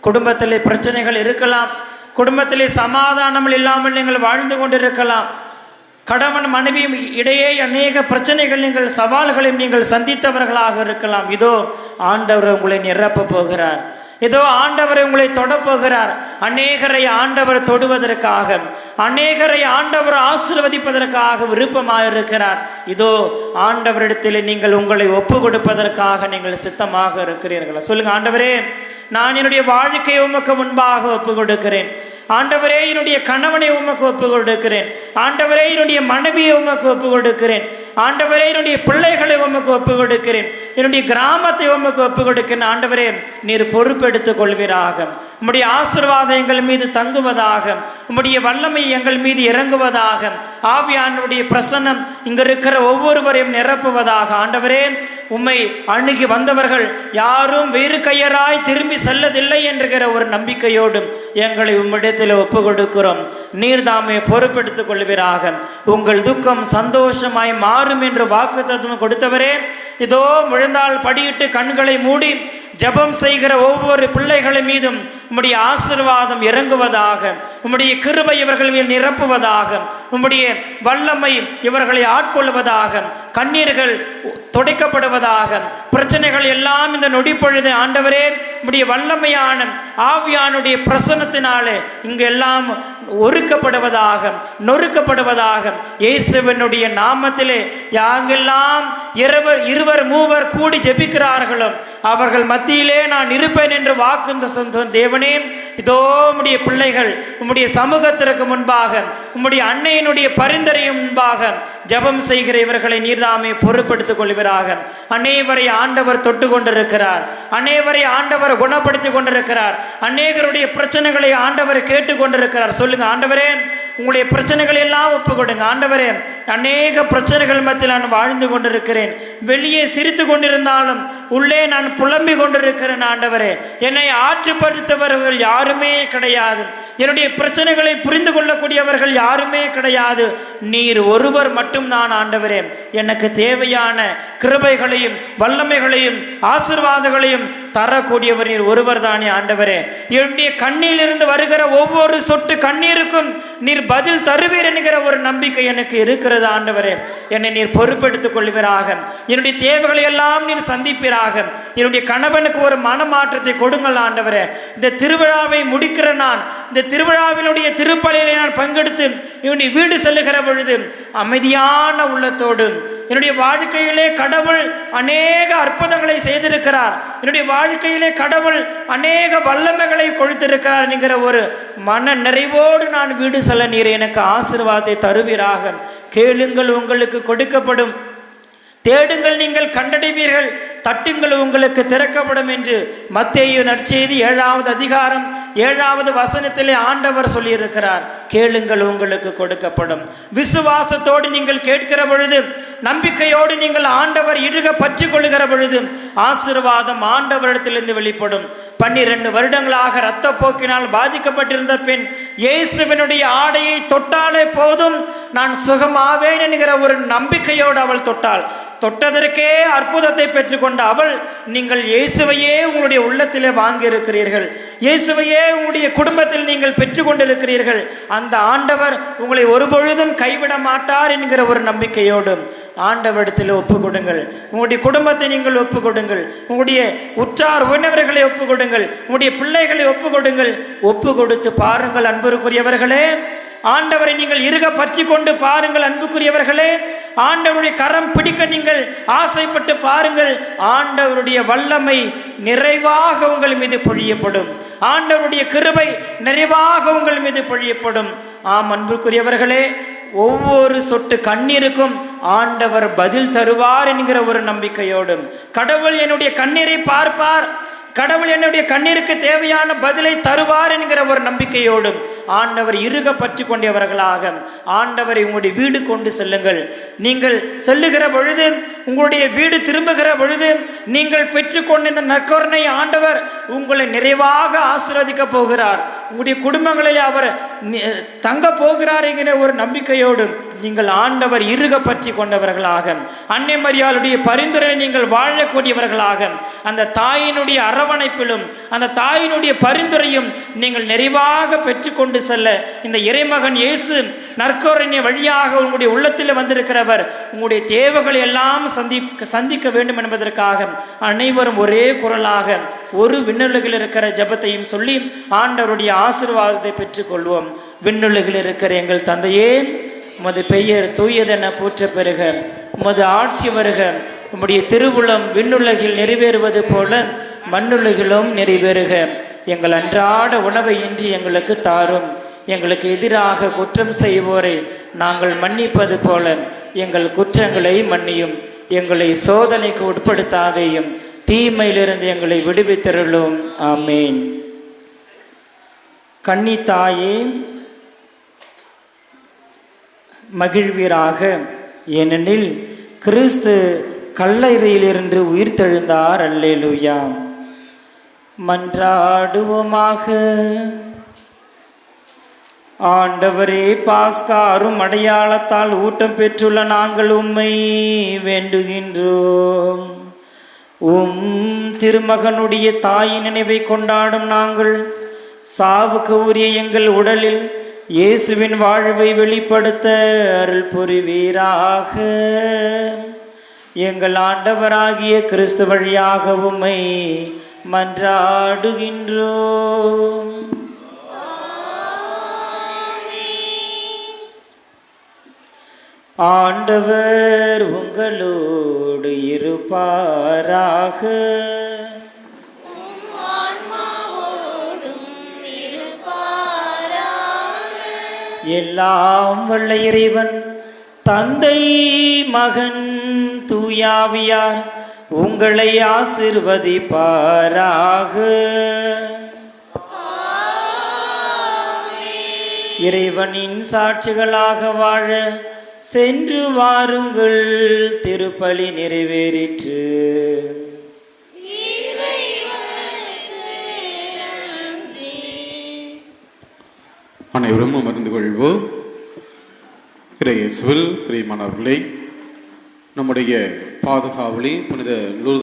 குடும்பத்திலே பிரச்சனைகள் இருக்கலாம், குடும்பத்திலே சமாதானம் இல்லாமல் நீங்கள் வாழ்ந்து கொண்டிருக்கலாம், கணவன் மனைவியும் இடையே அநேக பிரச்சனைகள் நீங்கள் சவால்களையும் நீங்கள் சந்தித்தவர்களாக இருக்கலாம். இதோ ஆண்டவர் உங்களை நிரப்ப போகிறார், இதோ ஆண்டவரை உங்களை தொடப்போகிறார். அநேகரை ஆண்டவர் தொடுவதற்காக, அநேகரை ஆண்டவர் ஆசீர்வதிப்பதற்காக விருப்பமாக இதோ ஆண்டவரிடத்தில் நீங்கள் உங்களை ஒப்பு கொடுப்பதற்காக நீங்கள் சித்தமாக இருக்கிறீர்களா? சொல்லுங்க ஆண்டவரே நான் என்னுடைய வாழ்க்கையை உமக்கு முன்பாக ஒப்பு கொடுக்கிறேன். ஆண்டவரே என்னுடைய கணவனை உமக்கு ஒப்பு கொடுக்கிறேன். ஆண்டவரே என்னுடைய மனைவியை உமக்கு ஒப்பு கொடுக்கிறேன். ஆண்டவரே என்னுடைய பிள்ளைகளை உமக்கு ஒப்பு கொடுக்கிறேன். என்னுடைய கிராமத்தை உமக்கு ஒப்பு கொடுக்கிறேன். ஆண்டவரே நீர் பொறுப்பெடுத்துக் கொள்வீராக. உம்முடைய ஆசீர்வாதம் எங்கள் மீது தங்குவதாக, உம்முடைய வல்லமை எங்கள் மீது இறங்குவதாக, ஆவியானுடைய பிரசன்னம் இங்க இருக்கிற ஒவ்வொருவரையும் நிரப்புவதாக. ஆண்டவரே உம்மை அணுகி வந்தவர்கள் யாரும் வேறு கையராய் திரும்பி செல்லதில்லை என்கிற ஒரு நம்பிக்கையோடு எங்களை உம்மிடத்தில் ஒப்பு கொடுக்கிறோம். நீர்தாமே பொறுப்பெடுத்துக் கொள்வீராக. உங்கள் துக்கம் சந்தோஷமாய் மாறும் என்று வாக்குத்தத்தம் கொடுத்தவரே இதோ முழந்தால் படியிட்டு கண்களை மூடி ஜெபம் செய்கிற ஒவ்வொரு பிள்ளைகள் மீதும் உம்முடைய ஆசீர்வாதம் இறங்குவதாக, உம்முடைய கிருபை இவர்கள் மேல் நிரப்புவதாக, உம்முடைய வல்லமை இவர்களை ஆட்கொள்வதாக, கண்ணீர்கள் துடைக்கப்படுவதாக, பிரச்சனைகள் எல்லாம் இந்த நொடிப்பொழுது ஆண்டவரே உம்முடைய வல்லமையான ஆவியானுடைய பிரசன்னத்தினாலே இங்கெல்லாம் ஒருக்கப்படுவதாக நொறுக்கப்படுவதாக. இயேசுவினுடைய நாமத்திலே யாங்கெல்லாம் இருவர் மூவர் கூடி ஜெபிக்கிறார்களோ அவர்கள் மத்தியிலே நான் இருப்பேன் என்று வாக்குந்த சொந்த தேவனே இதோ உம்முடைய பிள்ளைகள் உம்முடைய சமூகத்திற்கு முன்பாக உம்முடைய அன்னையினுடைய பரிந்துரையும் முன்பாக ஜெபம் செய்கிற இவர்களை நீர்தாமே பொறுப்படுத்திக் கொள்வீராக. அநேவரை ஆண்டவர் தொட்டு கொண்டிருக்கிறார், அநேவரை ஆண்டவர் குணப்படுத்தி கொண்டிருக்கிறார், அநேகருடைய பிரச்சனைகளை ஆண்டவர் கேட்டு கொண்டிருக்கிறார். சொல்லுங்க ஆண்டவரே உங்களுடைய பிரச்சனைகளை எல்லாம் ஒப்பு கொடுங்க. ஆண்டவரே அநேக பிரச்சனைகள் மத்தியில் நான் வாழ்ந்து கொண்டிருக்கிறேன், வெளியே சிரித்து கொண்டிருந்தாலும் உள்ளே நான் புலம்பி கொண்டிருக்கிறேன். ஆண்டவரே என்னை ஆற்றுப்படுத்தவர்கள் யாருமே கிடையாது, என்னுடைய பிரச்சனைகளை புரிந்து கொள்ளக்கூடியவர்கள் யாருமே கிடையாது, நீர் ஒருவர் மட்டும்தான். ஆண்டவரே எனக்கு தேவையான கிருபைகளையும் வல்லமைகளையும் ஆசீர்வாதங்களையும் தரக்கூடியவர் நீர் ஒருவர் தானே ஆண்டவரே. என்னுடைய கண்ணிலிருந்து வருகிற ஒவ்வொரு சொட்டு கண்ணீருக்கும் நீர் பதில் தருவீர் என்கிற ஒரு நம்பிக்கை எனக்கு இருக்கிறது ஆண்டவரே. என்னை நீர் பொறுப்பெடுத்துக் கொள்வீராக. என்னுடைய தேவைகளை எல்லாம் நீர் சந்திப்பீராக. என்னுடைய கணவனுக்கு ஒரு மனமாற்றத்தை கொடுங்கள் ஆண்டவரே. இந்த திருவிழாவை முடிக்கிற நான், இந்த திருவிழாவினுடைய திருப்பலியிலே நான் பங்கெடுத்து என்னுடைய வீடு செல்லுகிற பொழுது அமைதியான உள்ளத்தோடு, என்னுடைய வாழ்க்கையிலே கடவுள் அநேக அற்புதங்களை செய்திருக்கிறார், என்னுடைய வாழ்க்கையிலே கடவுள் அநேக வல்லமைகளை கொடுத்திருக்கிறார் என்கிற ஒரு மன நிறைவோடு நான் வீடு செல்ல நீர் எனக்கு ஆசீர்வாதத்தை தருவீராக. கேளுங்கள் உங்களுக்கு கொடுக்கப்படும், தேடுங்கள் நீங்கள் கண்டடைவீர்கள், தட்டுங்கள் உங்களுக்கு திறக்கப்படும் என்று மத்தேயு நற்செய்தி 7வது அதிகாரம் 7வது வசனத்திலே ஆண்டவர் சொல்லியிருக்கிறார். கேளுங்கள் உங்களுக்கு கொடுக்கப்படும். விசுவாசத்தோடு நீங்கள் கேட்கிற பொழுது, நம்பிக்கையோடு நீங்கள் ஆண்டவர் இழுக பற்றி கொள்ளுகிற பொழுது ஆசீர்வாதம் ஆண்டவரிடத்திலிருந்து வெளிப்படும். 12 வருடங்களாக இரத்த போக்கினால் பாதிக்கப்பட்டிருந்த பெண் இயேசுவினுடைய ஆடையை தொட்டாலே போதும் நான் சுகமாவேன் என்கிற ஒரு நம்பிக்கையோடு அவள் தொட்டதற்கே அற்புதத்தை பெற்றுக்கொண்ட அவள், நீங்கள் இயேசுவையே உங்களுடைய உள்ளத்திலே வாங்கி இருக்கிறீர்கள், இயேசுவையே உங்களுடைய குடும்பத்தில் நீங்கள் பெற்றுக்கொண்டிருக்கிறீர்கள். அந்த ஆண்டவர் உங்களை ஒருபொழுதும் கைவிட மாட்டார் என்கிற ஒரு நம்பிக்கையோடு ஆண்டவரிடத்தில் ஒப்பு கொடுங்கள். உங்களுடைய குடும்பத்தை நீங்கள் ஒப்பு கொடுங்கள், உங்களுடைய உற்றார் உறவினர்களை ஒப்பு கொடுங்கள், உங்களுடைய பிள்ளைகளை ஒப்பு கொடுங்கள். ஒப்பு கொடுத்து பாருங்கள் அன்புக்குரியவர்களே, ஆண்டவரை நீங்கள் இறுக பற்றி கொண்டு பாருங்கள் அன்புக்குரியவர்களே. ஆண்டவருடைய கரம் பிடிக்க நீங்கள் ஆசைப்பட்டு பாருங்கள். ஆண்டவருடைய வல்லமை நிறைவாக உங்கள் மீது பொழியப்படும். ஆண்டவருடைய கிருபை நிறைவாக உங்கள் மீது பொழியப்படும். ஆம் அன்புக்குரியவர்களே, ஒவ்வொரு சொட்டு கண்ணீருக்கும் ஆண்டவர் பதில் தருவார் என்கிற ஒரு நம்பிக்கையோடும், கடவுள் என்னுடைய கண்ணீரை பார்ப்பார், கடவுள் என்னுடைய கண்ணீருக்கு தேவையான பதிலை தருவார் என்கிற ஒரு நம்பிக்கையோடும் ஆண்டவர் இறுக பற்றி கொண்டவர்களாக ஆண்டவரை உங்களுடைய வீடு கொண்டு செல்லுங்கள். நீங்கள் செல்லுகிற பொழுது, உங்களுடைய வீடு திரும்புகிற பொழுது, நீங்கள் பெற்றுக்கொண்ட இந்த நற்கருணை ஆண்டவர் உங்களை நிறைவாக ஆசீர்வதிக்க போகிறார். உங்களுடைய குடும்பங்களில் அவர் தங்க போகிறார் என்கிற ஒரு நம்பிக்கையோடு நீங்கள் ஆண்டவர் இறுக பற்றி கொண்டவர்களாக, அன்னை மரியாளுடைய பரிந்துரை நீங்கள் வாழக்கூடியவர்களாக, அந்த தாயினுடைய அரவணைப்பிலும் அந்த தாயினுடைய பரிந்துரையும் நீங்கள் நிறைவாக பெற்றுக்கொண்டு செல்ல இந்த இறைமகன் இயேசு நற்கருணை வழியாக உங்களுடைய உள்ளத்தில் வந்திருக்கிறவர் உங்களுடைய தேவைகளை எல்லாம் சந்திக்க வேண்டும் என்பதற்காக அனைவரும் ஒரே குரலாக ஒரு விண்ணுலகில் இருக்கிற ஜெபத்தையும் சொல்லி ஆண்டவருடைய ஆசீர்வாதத்தை பெற்றுக்கொள்வோம். விண்ணுலகில் இருக்கிற எங்கள் தந்தையே, உமது பெயர் தூயதென போற்ற பெறுக, உமது ஆட்சி வருக, உம்முடைய திருவுளம் விண்ணுலகில் நிறைவேறுவது போல மண்ணுலகிலும் நிறைவேறுக. எங்கள் அன்றாட உணவை இன்றி எங்களுக்கு தாரும், எங்களுக்கு எதிராக குற்றம் செய்வோரை நாங்கள் மன்னிப்பது போல எங்கள் குற்றங்களை மன்னியும், எங்களை சோதனைக்கு உட்படுத்தாதேயும், தீமையிலிருந்து எங்களை விடுவித்தருளும். ஆமேன். கன்னி தாயே மகிழ்வீராக, ஏனெனில் கிறிஸ்து கல்லறையிலிருந்து உயிர்த்தெழுந்தார். அல்லேலூயா. மன்றாடுவோமாக. ஆண்டவரே, பாஸ்காரும் அடையாளத்தால் ஊட்டம் பெற்றுள்ள நாங்கள் உம்மை வேண்டுகின்றோம். திருமகனுடைய தாயின் நினைவை கொண்டாடும் நாங்கள் சாவுக்கு உரிய எங்கள் உடலில் இயேசுவின் வாழ்வை வெளிப்படுத்த அருள் புரிவீராக. எங்கள் ஆண்டவராகிய கிறிஸ்து வழியாக உம்மை மன்றாடுகின்றோம். ஆண்டவர் உங்களோடு இருப்பாராக. எல்லாம் வல்ல இறைவன் தந்தை, மகன், தூயாவியார் உங்களை ஆசீர்வதிப்பாராக. இறைவனின் சாட்சிகளாக வாழ சென்று வாருங்கள். திருப்பலி நிறைவேறிற்று. அனைவரும் அமர்ந்து கொள்வோம். இறையேசுவில் பிரியமானவர்களே, நம்முடைய பாதுகாவலி புனித